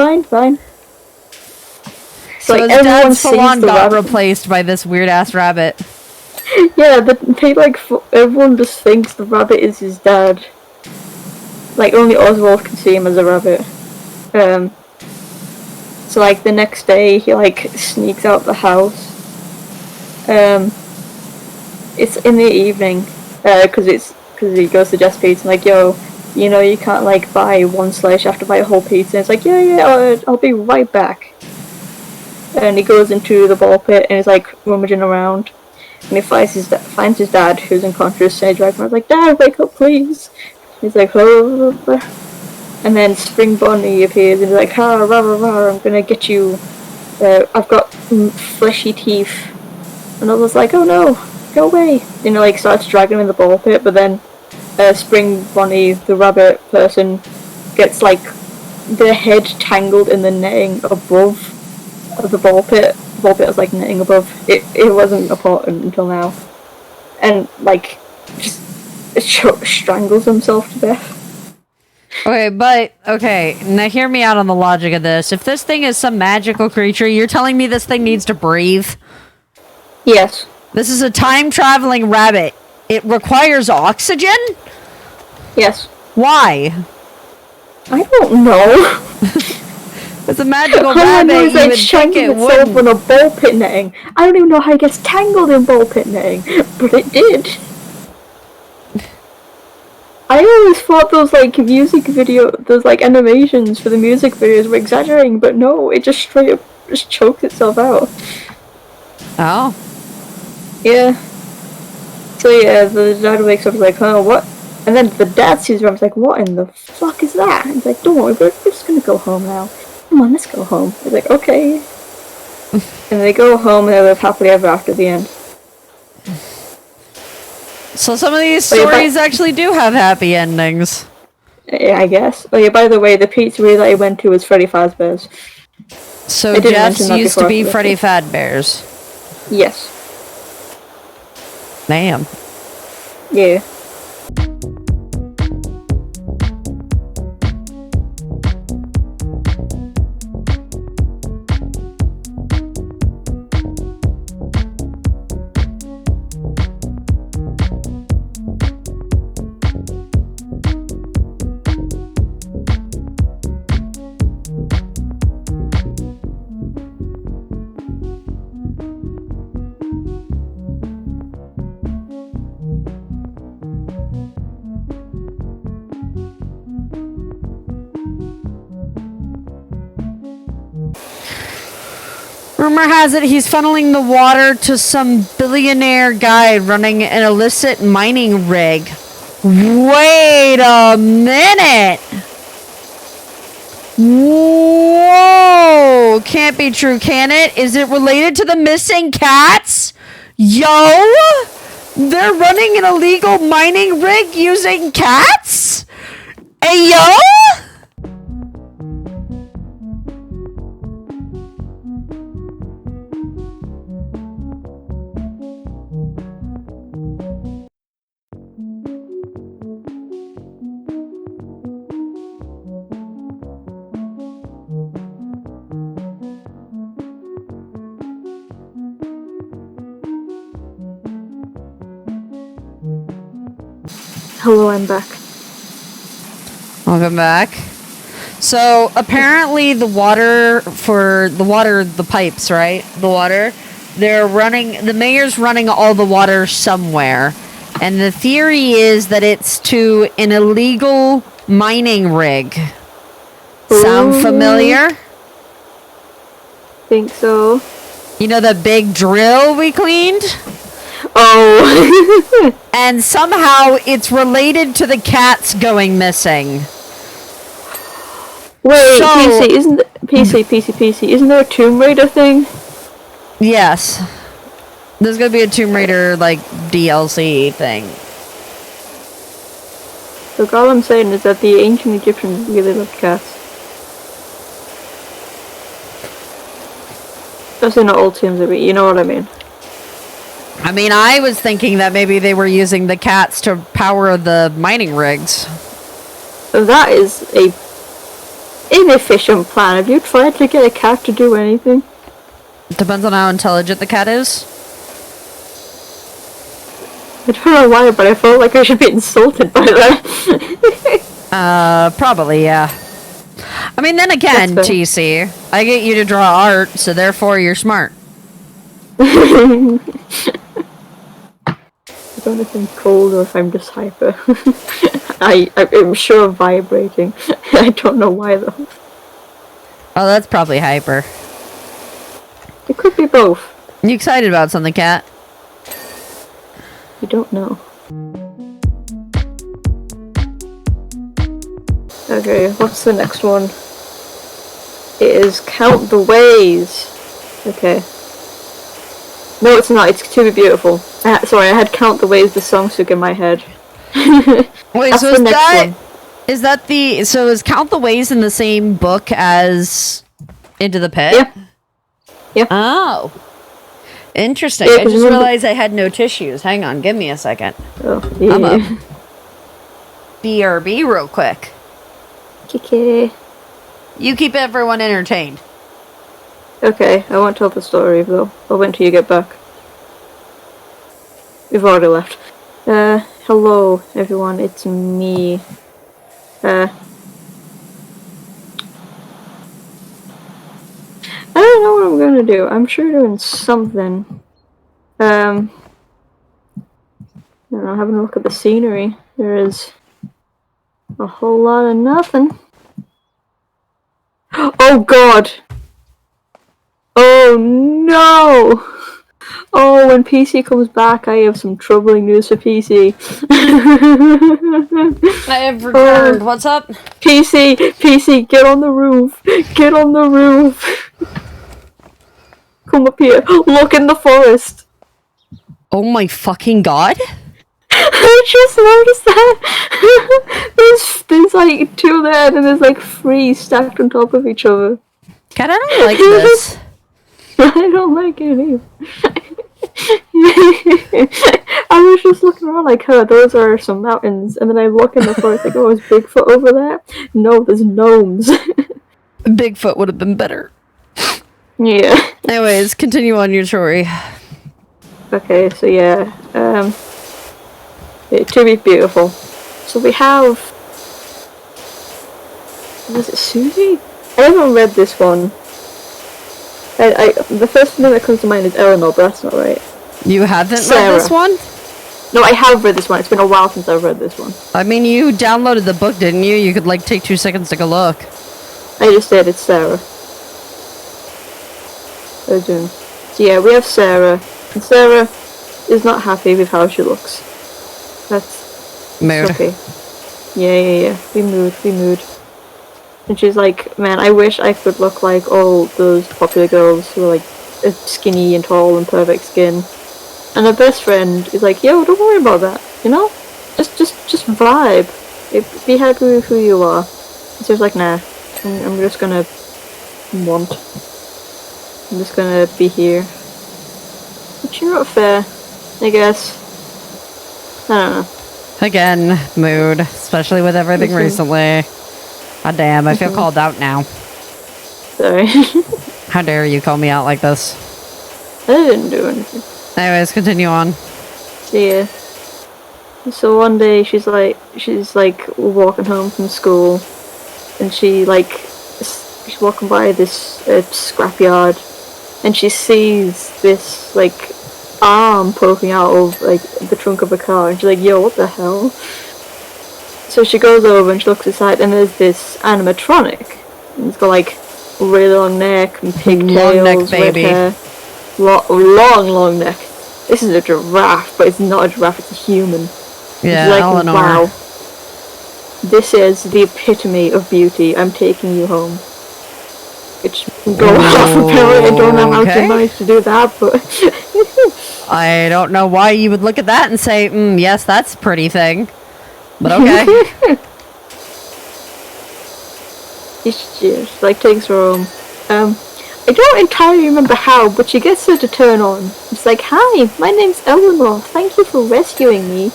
[SPEAKER 2] like,
[SPEAKER 1] his
[SPEAKER 2] everyone
[SPEAKER 1] dad salon got
[SPEAKER 2] rabbit.
[SPEAKER 1] replaced by this weird-ass rabbit.
[SPEAKER 2] Yeah, everyone just thinks the rabbit is his dad. Like, only Oswald can see him as a rabbit. So, like, the next day, he, like, sneaks out the house. It's in the evening, because he goes to Jeff's Pizza, and like, yo, you know, you can't, like, buy one slice, you have to buy a whole pizza. And it's like, yeah, I'll be right back. And he goes into the ball pit, and he's, like, rummaging around. And he finds his dad, who's unconscious, and he drags him. I was like, Dad, wake up, please. He's like, oh. And then Spring Bonnie appears, and he's like, rah, rah, rah, I'm gonna get you. I've got fleshy teeth. And I was like, oh no, go away. You know, like, starts dragging him in the ball pit, but then Spring Bonnie, the rabbit person, gets, like, their head tangled in the netting above the ball pit. The ball pit was, like, netting above. It wasn't important until now. And, like, just strangles himself to death.
[SPEAKER 1] Okay, now hear me out on the logic of this. If this thing is some magical creature, you're telling me this thing needs to breathe?
[SPEAKER 2] Yes.
[SPEAKER 1] This is a time-traveling rabbit. It requires oxygen?
[SPEAKER 2] Yes.
[SPEAKER 1] Why?
[SPEAKER 2] I don't know.
[SPEAKER 1] It's a magical
[SPEAKER 2] All I know
[SPEAKER 1] rabbit,
[SPEAKER 2] is
[SPEAKER 1] you
[SPEAKER 2] like
[SPEAKER 1] would think it
[SPEAKER 2] itself
[SPEAKER 1] would.
[SPEAKER 2] on a ball pit netting. I don't even know how it gets tangled in ball pit netting, but it did. I always thought those those like animations for the music videos were exaggerating, but no, it just straight up just chokes itself out.
[SPEAKER 1] Oh.
[SPEAKER 2] Yeah. So yeah, the dad wakes up and is like, oh, what? And then the dad sees her and is like, what in the fuck is that? And he's like, don't worry, we're just gonna go home now. Come on, let's go home. He's like, okay. And they go home and they live happily ever after at the end.
[SPEAKER 1] So some of these stories actually do have happy endings.
[SPEAKER 2] Yeah, I guess. Oh yeah, by the way, the pizzeria that I went to was Freddy Fazbear's.
[SPEAKER 1] So Jeff's used to be Freddy Fazbear's.
[SPEAKER 2] Yes.
[SPEAKER 1] Damn.
[SPEAKER 2] Yeah.
[SPEAKER 1] Rumor has it he's funneling the water to some billionaire guy running an illicit mining rig. Wait a minute! Whoa! Can't be true, can it? Is it related to the missing cats? Yo! They're running an illegal mining rig using cats? Hey, yo!
[SPEAKER 2] Hello, I'm back.
[SPEAKER 1] Welcome back. So apparently the pipes, right? The mayor's running all the water somewhere. And the theory is that it's to an illegal mining rig. Sound familiar?
[SPEAKER 2] Think so.
[SPEAKER 1] You know the big drill we cleaned?
[SPEAKER 2] Oh.
[SPEAKER 1] And somehow it's related to the cats going missing.
[SPEAKER 2] Wait,
[SPEAKER 1] So-
[SPEAKER 2] PC, isn't there a Tomb Raider thing?
[SPEAKER 1] Yes. There's gonna be a Tomb Raider, like, DLC thing.
[SPEAKER 2] Look, all I'm saying is that the ancient Egyptians really loved cats. Especially not old Tombs, but you know what I mean.
[SPEAKER 1] I mean, I was thinking that maybe they were using the cats to power the mining rigs.
[SPEAKER 2] That is a inefficient plan. Have you tried to get a cat to do anything?
[SPEAKER 1] Depends on how intelligent the cat is.
[SPEAKER 2] I don't know why, but I felt like I should be insulted by that.
[SPEAKER 1] Probably, yeah. I mean, then again,
[SPEAKER 2] That's fair.
[SPEAKER 1] TC, I get you to draw art, so therefore you're smart.
[SPEAKER 2] I don't know if I'm cold or if I'm just hyper. I'm sure vibrating. I don't know why though.
[SPEAKER 1] Oh, that's probably hyper.
[SPEAKER 2] It could be both.
[SPEAKER 1] You excited about something, cat?
[SPEAKER 2] You don't know. Okay, what's the next one? It is Count the Ways. Okay. No, it's not. It's Too Beautiful. Sorry, I had Count the Ways the song stuck in my head.
[SPEAKER 1] Wait,
[SPEAKER 2] That's
[SPEAKER 1] so
[SPEAKER 2] the
[SPEAKER 1] is
[SPEAKER 2] next
[SPEAKER 1] that...
[SPEAKER 2] one.
[SPEAKER 1] Is that the... So is Count the Ways in the same book as Into the Pit?
[SPEAKER 2] Yeah. Yeah.
[SPEAKER 1] Oh. Interesting.
[SPEAKER 2] Yeah,
[SPEAKER 1] I
[SPEAKER 2] 'cause
[SPEAKER 1] just
[SPEAKER 2] remember-
[SPEAKER 1] realized I had no tissues. Hang on, give me a second.
[SPEAKER 2] Oh, yeah.
[SPEAKER 1] I'm up. BRB real quick.
[SPEAKER 2] Kiki.
[SPEAKER 1] You keep everyone entertained.
[SPEAKER 2] Okay, I won't tell the story though. I'll wait until you get back. We've already left. Hello everyone, it's me. I don't know what I'm gonna do. I'm sure doing something. I don't know, having a look at the scenery. There is a whole lot of nothing. Oh god! Oh no! Oh, when PC comes back, I have some troubling news for PC.
[SPEAKER 1] I have returned. What's up?
[SPEAKER 2] PC, get on the roof! Get on the roof! Come up here. Look in the forest.
[SPEAKER 1] Oh my fucking god.
[SPEAKER 2] I just noticed that. there's like two there, and then there's like three stacked on top of each other.
[SPEAKER 1] Cat, I don't like this.
[SPEAKER 2] I don't like it either. I was just looking around like, huh, those are some mountains, and then I look in the forest like, oh, is Bigfoot over there? No, there's gnomes.
[SPEAKER 1] Bigfoot would have been better.
[SPEAKER 2] Yeah.
[SPEAKER 1] Anyways, continue on your story.
[SPEAKER 2] Okay, so yeah, To Be Beautiful. So we have, was it Susie? I haven't read this one. The first thing that comes to mind is Eleanor, but that's not right.
[SPEAKER 1] You haven't
[SPEAKER 2] Sarah.
[SPEAKER 1] read this one?
[SPEAKER 2] No, I have read this one. It's been a while since I've read this one.
[SPEAKER 1] I mean, you downloaded the book, didn't you? You could, like, take 2 seconds to take a look.
[SPEAKER 2] I just said it's Sarah. So yeah, we have Sarah, and Sarah is not happy with how she looks. That's
[SPEAKER 1] Mood.
[SPEAKER 2] okay. Yeah. We mood. And she's like, man, I wish I could look like all those popular girls who are like skinny and tall and perfect skin. And her best friend is like, yo, don't worry about that, you know? Just vibe. Be happy with who you are. And so she's like, nah, I'm just gonna I'm just gonna be here. But you're not fair, I guess. I don't know.
[SPEAKER 1] Again, mood. Especially with everything recently. God damn, I feel called out now.
[SPEAKER 2] Sorry.
[SPEAKER 1] How dare you call me out like this?
[SPEAKER 2] I didn't do anything.
[SPEAKER 1] Anyways, continue on.
[SPEAKER 2] Yeah. So one day she's like walking home from school, and she's walking by this scrapyard, and she sees this like arm poking out of like the trunk of a car, and she's like, yo, what the hell? So she goes over and she looks inside, and there's this animatronic, and it's got like really long neck and pigtails, red hair, long neck. This is a giraffe, but it's not a giraffe, it's a human.
[SPEAKER 1] Yeah,
[SPEAKER 2] like,
[SPEAKER 1] Eleanor.
[SPEAKER 2] wow, this is the epitome of beauty. I'm taking you home. Which go off apparently. I don't know how she managed to do that, but
[SPEAKER 1] I don't know why you would look at that and say, yes, that's a pretty thing. But okay.
[SPEAKER 2] She like takes her home. I don't entirely remember how, but she gets her to turn on. It's like, hi, my name's Eleanor. Thank you for rescuing me.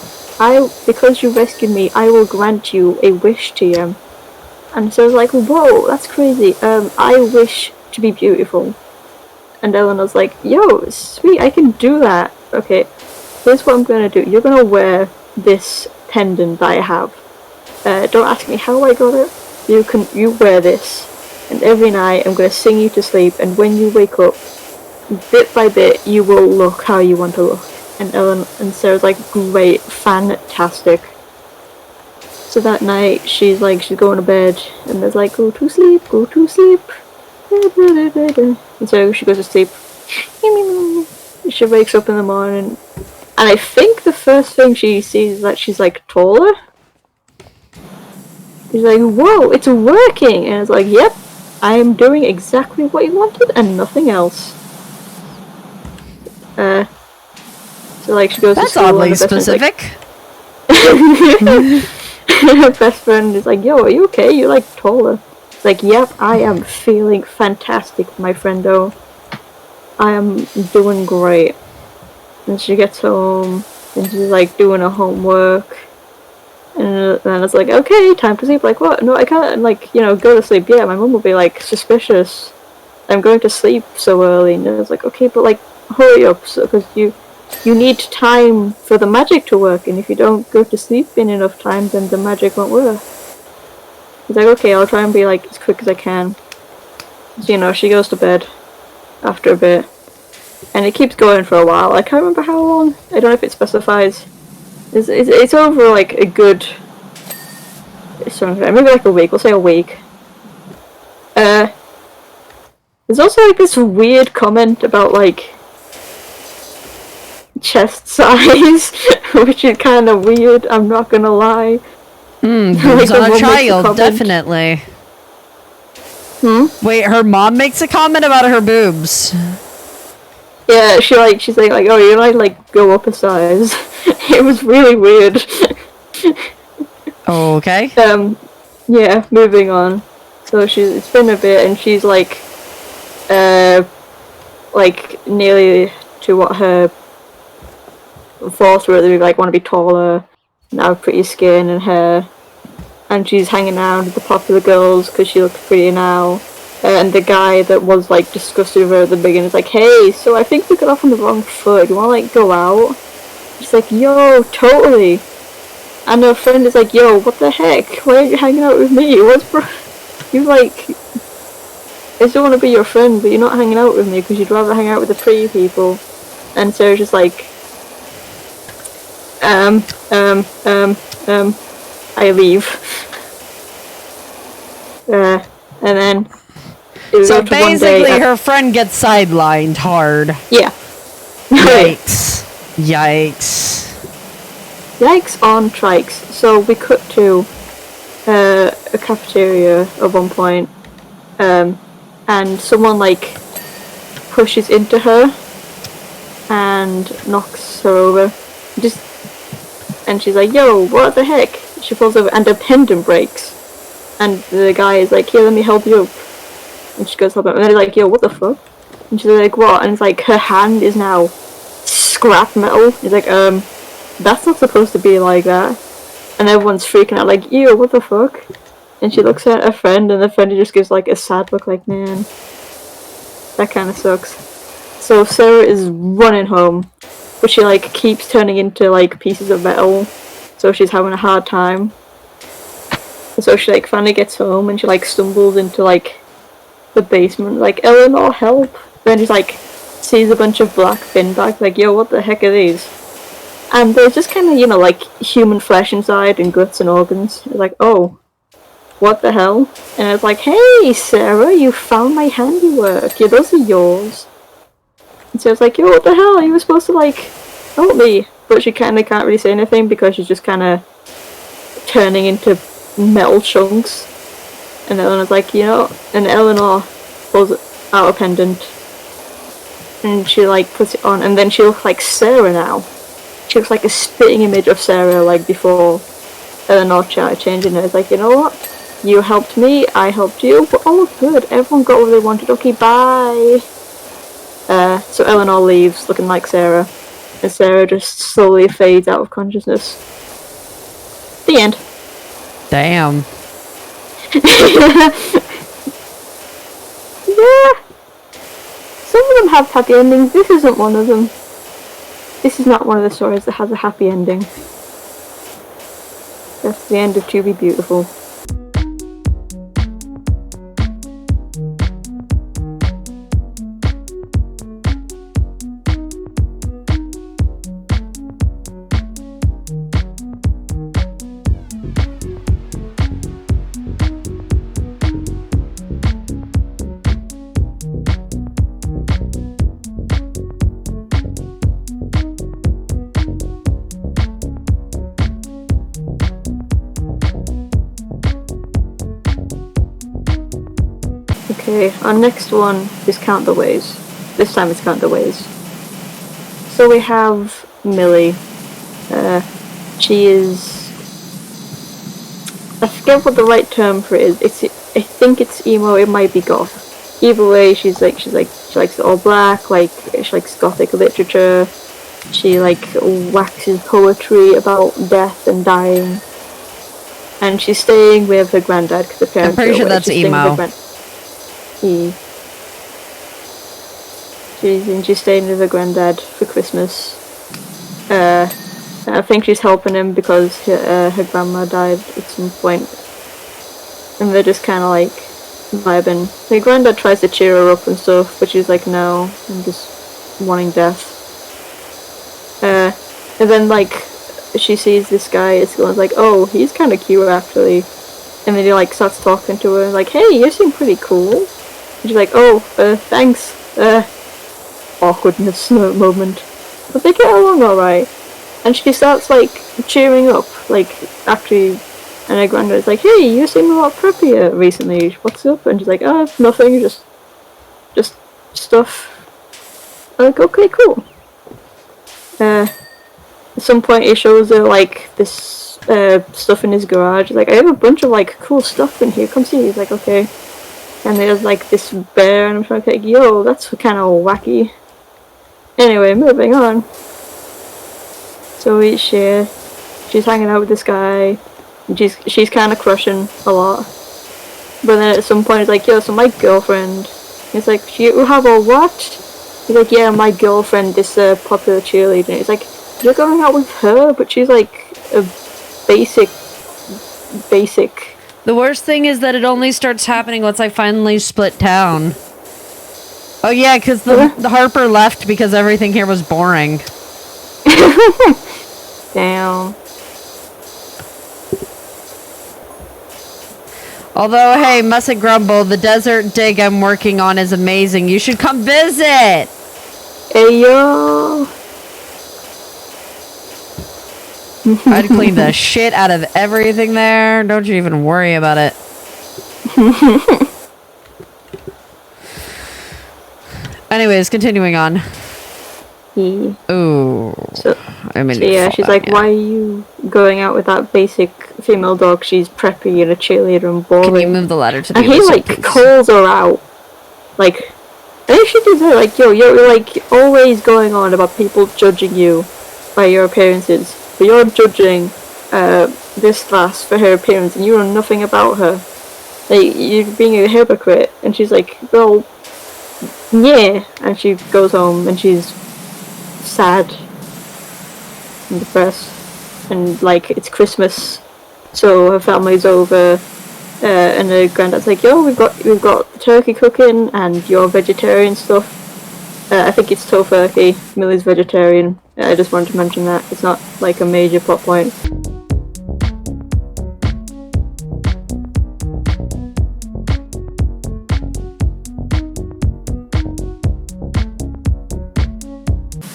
[SPEAKER 2] Because you rescued me, I will grant you a wish to you. And so I was like, whoa, that's crazy. I wish to be beautiful. And Eleanor's like, yo, sweet, I can do that. Okay, here's what I'm gonna do. You're gonna wear this pendant that I have. Don't ask me how I got it. You wear this. And every night I'm gonna sing you to sleep, and when you wake up, bit by bit, you will look how you want to look. And Sarah's like, great, fantastic. So that night, she's going to bed, and there's like, go to sleep. And so she goes to sleep. She wakes up in the morning, and I think the first thing she sees is that she's like taller. She's like, whoa, it's working! And it's like, yep, I am doing exactly what you wanted and nothing else. So like she goes
[SPEAKER 1] That's
[SPEAKER 2] to school.
[SPEAKER 1] oddly specific.
[SPEAKER 2] Her best friend is like, yo, are you okay? You're like taller. It's like, yep, I am feeling fantastic, my friendo. I am doing great. And she gets home and she's like doing her homework. And then it's like, okay, time to sleep. Like, what? No, I can't, like, go to sleep. Yeah, my mom will be like, suspicious. I'm going to sleep so early. And I was like, okay, but like, hurry up, because you need time for the magic to work, and if you don't go to sleep in enough time, then the magic won't work. He's like, okay, I'll try and be like as quick as I can. So, she goes to bed after a bit, and it keeps going for a while. I can't remember how long. I don't know if it specifies. It's over like a good, maybe like a week. We'll say a week. There's also like this weird comment about like chest size, which is kind of weird, I'm not gonna lie.
[SPEAKER 1] Boobs on a child, definitely. Wait, her mom makes a comment about her boobs.
[SPEAKER 2] Yeah, she's like, oh, you like go up a size. It was really weird.
[SPEAKER 1] Okay.
[SPEAKER 2] Yeah, moving on. So it's been a bit, and she's like nearly to what her falls through. They like want to be taller, and have pretty skin and hair, and she's hanging out with the popular girls because she looks pretty now. And the guy that was like disgusted with her at the beginning is like, hey, so I think we got off on the wrong foot. You wanna like go out? She's like, yo, totally. And her friend is like, yo, what the heck? Why are you hanging out with me? You like, I still want to be your friend, but you're not hanging out with me because you'd rather hang out with the pretty people. And Sarah's just like, I leave. And then
[SPEAKER 1] So
[SPEAKER 2] to one day
[SPEAKER 1] basically, her friend gets sidelined hard.
[SPEAKER 2] Yeah.
[SPEAKER 1] Yikes. Yikes.
[SPEAKER 2] Yikes on trikes. So we cut to a cafeteria at one point, and someone like pushes into her and knocks her over. And she's like, "Yo, what the heck?" She falls over and her pendant breaks. And the guy is like, "Here, let me help you up." And she goes help him. And they're like, "Yo, what the fuck?" And she's like, "What?" And it's like, her hand is now scrap metal. He's like, that's not supposed to be like that. And everyone's freaking out like, "Ew, what the fuck?" And she looks at her friend, and the friend just gives like a sad look like, "Man, that kind of sucks." So Sarah is running home, but she like keeps turning into like pieces of metal, so she's having a hard time. And so she like finally gets home, and she like stumbles into like the basement, like, "Eleanor, help!" Then she's like sees a bunch of black bin bags, like, "Yo, what the heck are these?" And they're just kind of, like human flesh inside and guts and organs. It's like, "Oh, what the hell?" And it's like, "Hey, Sarah, you found my handiwork. Yeah, those are yours." And so it's like, "Yo, what the hell? You were supposed to like help me." But she kind of can't really say anything because she's just kind of turning into metal chunks. And Eleanor's like, and Eleanor pulls out a pendant. And she like puts it on, and then she looks like Sarah now. She looks like a spitting image of Sarah, like before Eleanor started changing it. It's like, "You know what? You helped me, I helped you, but all good. Everyone got what they wanted. Okay, bye." So Eleanor leaves, looking like Sarah, and Sarah just slowly fades out of consciousness. The end.
[SPEAKER 1] Damn.
[SPEAKER 2] Yeah. Some of them have happy endings. This isn't one of them. This is not one of the stories that has a happy ending. That's the end of To Be Beautiful. Okay, our next one is Count the Ways. This time it's Count the Ways. So we have Millie. She is... I forget what the right term for it is. I think it's emo, it might be goth. Either way, she likes it all black, like, she likes gothic literature. She, like, waxes poetry about death and dying. And she's staying with her granddad because her parents
[SPEAKER 1] I'm pretty sure that's emo.
[SPEAKER 2] She's staying with her granddad for Christmas. I think she's helping him because her grandma died at some point. And they're just kind of like vibing. Her granddad tries to cheer her up and stuff, but she's like, "No, I'm just wanting death." And then like she sees this guy, it's like, "Oh, he's kind of cute actually." And then he like starts talking to her, like, "Hey, you seem pretty cool." And she's like, "Oh, thanks." Awkwardness moment. But they get along alright. And she starts like cheering up, like actually, and her granddad's like, "Hey, you seem a lot preppier recently. What's up?" And she's like, "Oh, nothing, just stuff." I'm like, "Okay, cool." At some point he shows her like this stuff in his garage. He's like, "I have a bunch of like cool stuff in here, come see." He's like, "Okay." And there's like this bear, and I'm trying to think, "Yo, that's kind of wacky." Anyway, moving on. So she's hanging out with this guy, and she's kind of crushing a lot. But then at some point, it's like, "Yo, so my girlfriend." He's like, "You have a what?" He's like, "Yeah, my girlfriend, this popular cheerleader." He's like, "You're going out with her, but she's like a basic."
[SPEAKER 1] The worst thing is that it only starts happening once I finally split town. Oh yeah, because the Harper left because everything here was boring.
[SPEAKER 2] Damn.
[SPEAKER 1] Although, hey, mustn't grumble. The desert dig I'm working on is amazing. You should come visit.
[SPEAKER 2] Hey, yo.
[SPEAKER 1] I'd clean the shit out of everything there. Don't you even worry about it. Anyways, continuing on.
[SPEAKER 2] Yeah.
[SPEAKER 1] Ooh. I mean,
[SPEAKER 2] So yeah, she's like, why are you going out with that basic female dog? She's preppy and a cheerleader and boring.
[SPEAKER 1] Can you move the ladder to the
[SPEAKER 2] And he,
[SPEAKER 1] other
[SPEAKER 2] like,
[SPEAKER 1] side, please?
[SPEAKER 2] calls her out. Like, and she does it, like, yo, you're, like, always going on about people judging you by your appearances. But you're judging this class for her appearance, and you know nothing about her. Like, you're being a hypocrite. And she's like, well, yeah. And she goes home, and she's sad and depressed. And, like, it's Christmas, so her family's over. And her granddad's like, yo, we've got the turkey cooking and your vegetarian stuff. I think it's tofurkey. Millie's vegetarian. I just wanted to mention that. It's not like a major plot point.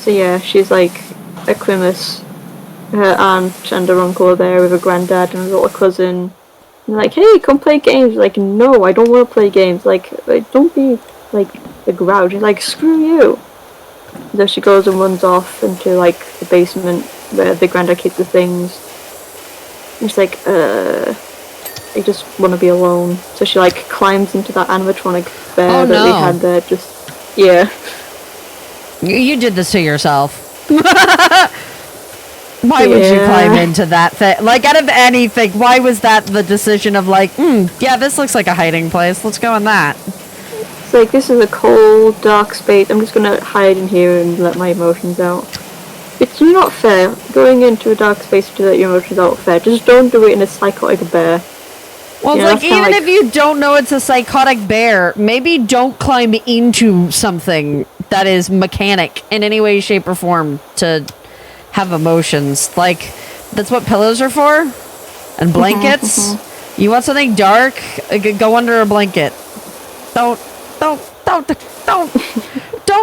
[SPEAKER 2] So yeah, she's like at Christmas. Her aunt and her uncle are there with her granddad and her little cousin. And like, hey, come play games. Like, no, I don't want to play games. Like, don't be like a grouch. She's like, screw you. So she goes and runs off into like the basement where the granddad keeps the things. And she's like, I just want to be alone. So she like climbs into that animatronic bear that they had there. Just yeah.
[SPEAKER 1] You did this to yourself. Why would you climb into that thing? Like, out of anything, why was that the decision of like, yeah, this looks like a hiding place. Let's go in that.
[SPEAKER 2] It's like, this is a cold, dark space. I'm just gonna hide in here and let my emotions out. It's not fair. Going into a dark space to let your emotions out fair. Just don't do it in a psychotic bear.
[SPEAKER 1] Well, it's like, even if you don't know it's a psychotic bear, maybe don't climb into something that is mechanic in any way, shape, or form to have emotions. Like, that's what pillows are for, and blankets. You want something dark? Go under a blanket. Don't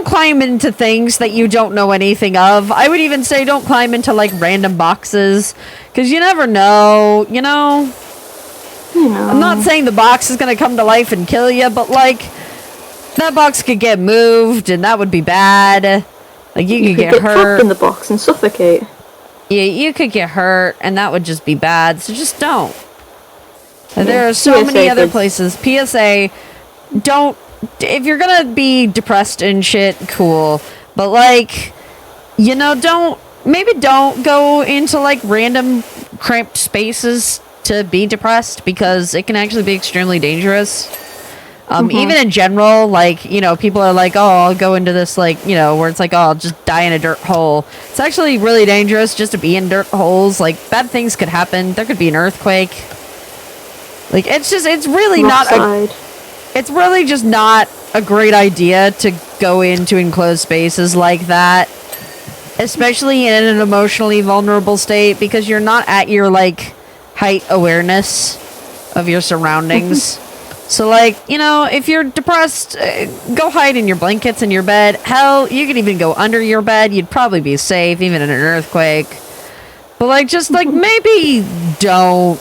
[SPEAKER 1] climb into things that you don't know anything of. I would even say don't climb into like random boxes, because you never know. You know. I'm not saying the box is gonna come to life and kill you, but like that box could get moved, and that would be bad. Like, you could get hurt.
[SPEAKER 2] Trapped in the box and suffocate.
[SPEAKER 1] Yeah, you could get hurt, and that would just be bad. So just don't. Yeah, there are so many other places. PSA, don't. If you're gonna be depressed and shit, cool. But like, you know, don't go into like random cramped spaces to be depressed, because it can actually be extremely dangerous. Even in general, like, you know, people are like, oh, I'll go into this, like, you know, where it's like, oh, I'll just die in a dirt hole. It's actually really dangerous just to be in dirt holes. Like, bad things could happen. There could be an earthquake. Like, it's really it's really just not a great idea to go into enclosed spaces like that, especially in an emotionally vulnerable state, because you're not at your, like, height awareness of your surroundings. So, like, you know, if you're depressed, go hide in your blankets in your bed. Hell, you could even go under your bed. You'd probably be safe, even in an earthquake. But, like, just, like, maybe don't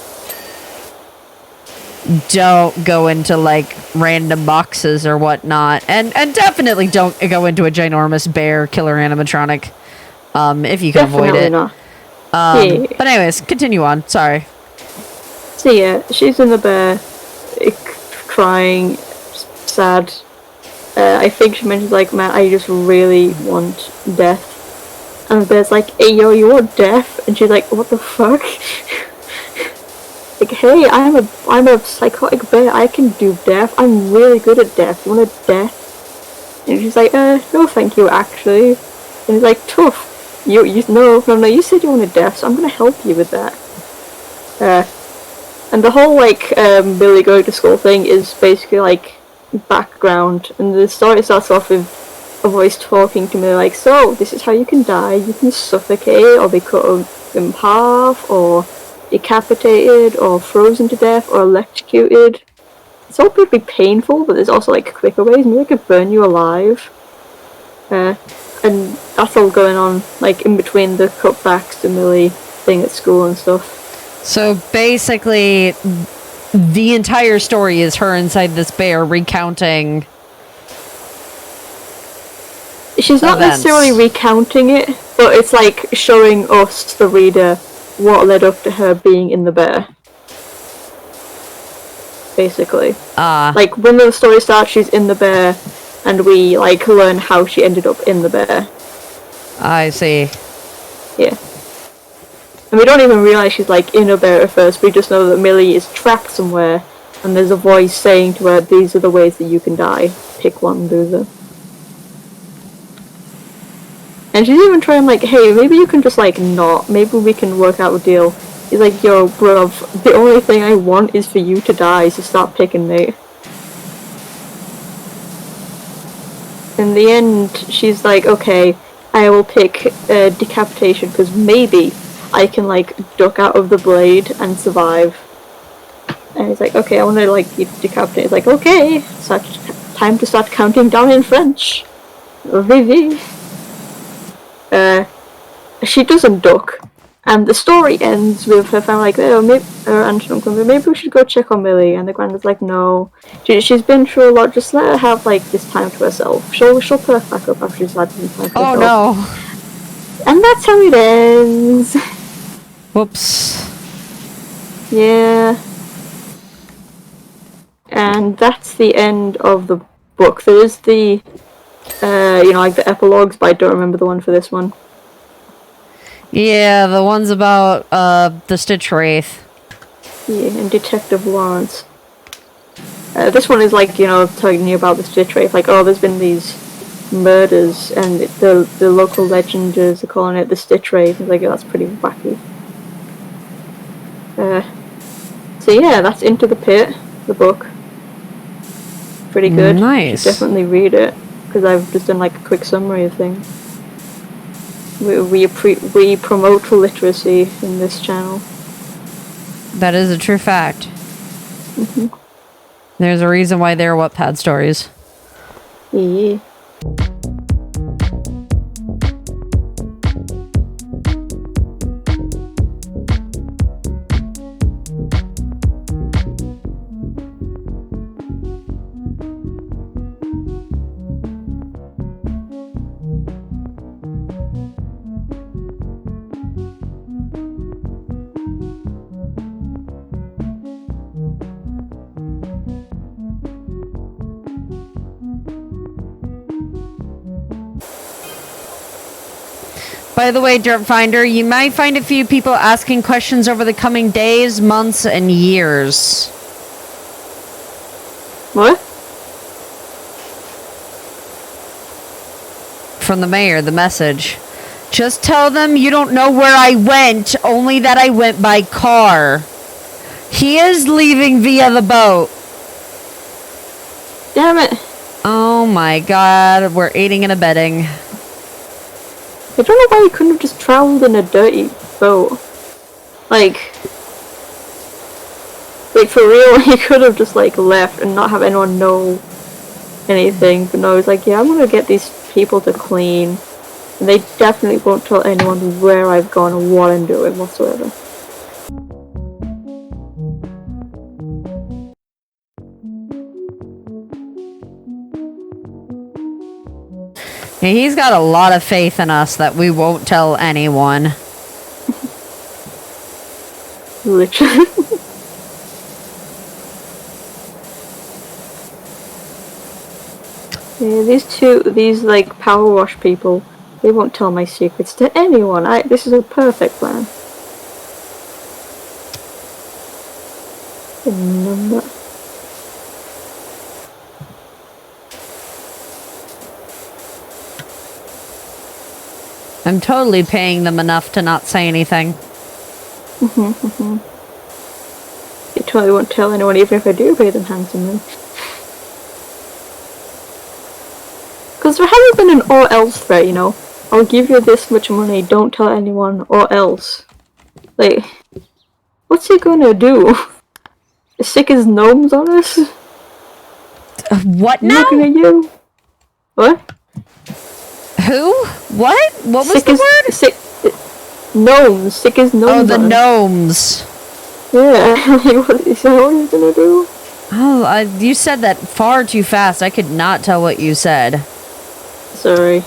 [SPEAKER 1] go into, like, random boxes or whatnot. And definitely don't go into a ginormous bear killer animatronic, if you can avoid it.
[SPEAKER 2] Not.
[SPEAKER 1] But anyways, continue on. Sorry.
[SPEAKER 2] So, yeah, she's in the bear, crying, sad. I think she mentions like, man, I just really want death. And the bear's like, hey yo, you want death? And she's like, what the fuck? Like, hey, I'm a psychotic bear. I can do death. I'm really good at death. You want a death? And she's like, no, thank you, actually. And he's like, tough. No, you said you wanted death, so I'm gonna help you with that. And the whole, like, Billy going to school thing is basically, like, background. And the story starts off with a voice talking to me, like, so, this is how you can die. You can suffocate, or be cut in half, or decapitated, or frozen to death, or electrocuted. it's all pretty painful, but there's also like quicker ways. Maybe I could burn you alive. And that's all going on like in between the cutbacks to Millie thing at school and stuff.
[SPEAKER 1] So basically, the entire story is her inside this bear recounting.
[SPEAKER 2] She's not necessarily recounting it, but it's like showing us, the reader, what led up to her being in the bear. Basically. Like, when the story starts, she's in the bear, and we, like, learn how she ended up in the bear.
[SPEAKER 1] I see.
[SPEAKER 2] Yeah. And we don't even realise she's, like, in a bear at first. We just know that Millie is trapped somewhere, and there's a voice saying to her, these are the ways that you can die. Pick one and do them. And she's even trying, like, hey, maybe you can just, like, not. Maybe we can work out a deal. He's like, yo, bruv, the only thing I want is for you to die, so stop picking me. In the end, she's like, okay, I will pick decapitation, because maybe I can, like, duck out of the blade and survive. And he's like, okay, I want to, like, decapitate. He's like, okay, time to start counting down in French. Vivi. She doesn't duck, and the story ends with her family like, oh, maybe, maybe we should go check on Millie, and the granddad's like, no, she's been through a lot, just let her have, like, this time to herself. She'll perk back up after she's had some time to herself.
[SPEAKER 1] Oh, no.
[SPEAKER 2] And that's how it ends.
[SPEAKER 1] Whoops.
[SPEAKER 2] Yeah. And that's the end of the book. There is the, like the epilogues, but I don't remember the one for this one.
[SPEAKER 1] Yeah, the ones about the Stitch Wraith.
[SPEAKER 2] Yeah, and Detective Lawrence. This one is like, telling you about the Stitch Wraith. Like, oh, there's been these murders, and the local legenders are calling it the Stitch Wraith. It's like, oh, that's pretty wacky. So yeah, that's Into the Pit, the book. Pretty good.
[SPEAKER 1] Nice.
[SPEAKER 2] You should definitely read it, because I've just done like a quick summary of things. We promote literacy in this channel.
[SPEAKER 1] That is a true fact.
[SPEAKER 2] Mm-hmm.
[SPEAKER 1] There's a reason why they're Wattpad stories.
[SPEAKER 2] Yeah.
[SPEAKER 1] By the way, Dirt Finder, you might find a few people asking questions over the coming days, months, and years.
[SPEAKER 2] What?
[SPEAKER 1] From the mayor, the message. Just tell them you don't know where I went, only that I went by car. He is leaving via the boat.
[SPEAKER 2] Damn it.
[SPEAKER 1] Oh my god, we're aiding and abetting.
[SPEAKER 2] I don't know why he couldn't have just travelled in a dirty boat. Like for real, he could have just like left and not have anyone know anything. But no, he's like, yeah, I'm gonna get these people to clean. And they definitely won't tell anyone where I've gone or what I'm doing whatsoever.
[SPEAKER 1] Yeah, he's got a lot of faith in us that we won't tell anyone.
[SPEAKER 2] Literally. Yeah, these like PowerWash people, they won't tell my secrets to anyone. This is a perfect plan. Number.
[SPEAKER 1] I'm totally paying them enough to not say anything.
[SPEAKER 2] They totally won't tell anyone, even if I do pay them handsomely. Because there hasn't been an or else threat, I'll give you this much money, don't tell anyone, or else. Like, what's he gonna do? Stick his gnomes on us?
[SPEAKER 1] What
[SPEAKER 2] I'm
[SPEAKER 1] now?
[SPEAKER 2] looking at you. What?
[SPEAKER 1] Who? What? What was
[SPEAKER 2] Sick
[SPEAKER 1] the
[SPEAKER 2] as,
[SPEAKER 1] word?
[SPEAKER 2] Sick. Gnomes. Sick as gnomes.
[SPEAKER 1] Oh, the
[SPEAKER 2] are.
[SPEAKER 1] gnomes.
[SPEAKER 2] Yeah. What is that what he's gonna do?
[SPEAKER 1] Oh, you said that far too fast. I could not tell what you said.
[SPEAKER 2] Sorry.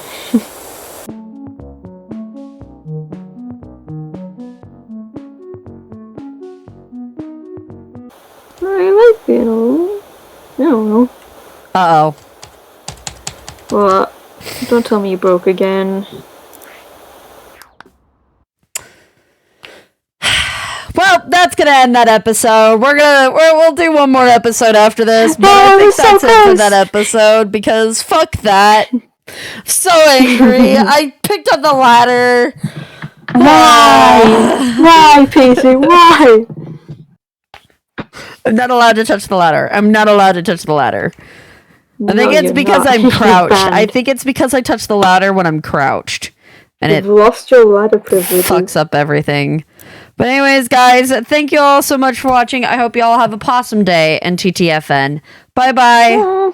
[SPEAKER 2] I like being alone. I don't know.
[SPEAKER 1] Uh-oh.
[SPEAKER 2] What? Don't tell me you broke again.
[SPEAKER 1] Well, that's gonna end that episode. We'll do one more episode after this, but I think
[SPEAKER 2] so
[SPEAKER 1] that's it for
[SPEAKER 2] close.
[SPEAKER 1] that episode because fuck that. So angry. I picked up the ladder.
[SPEAKER 2] Why? Why, Pacey? Why?
[SPEAKER 1] I'm not allowed to touch the ladder. I'm not allowed to touch the ladder. I think
[SPEAKER 2] No,
[SPEAKER 1] it's
[SPEAKER 2] you're
[SPEAKER 1] because
[SPEAKER 2] not.
[SPEAKER 1] I'm
[SPEAKER 2] You're
[SPEAKER 1] crouched.
[SPEAKER 2] banned.
[SPEAKER 1] I think it's because I touch the ladder when I'm crouched. And
[SPEAKER 2] You've
[SPEAKER 1] it
[SPEAKER 2] lost your ladder privileges.
[SPEAKER 1] fucks up everything. But anyways, guys, thank you all so much for watching. I hope you all have a possum day and TTFN. Bye-bye.
[SPEAKER 2] Yeah.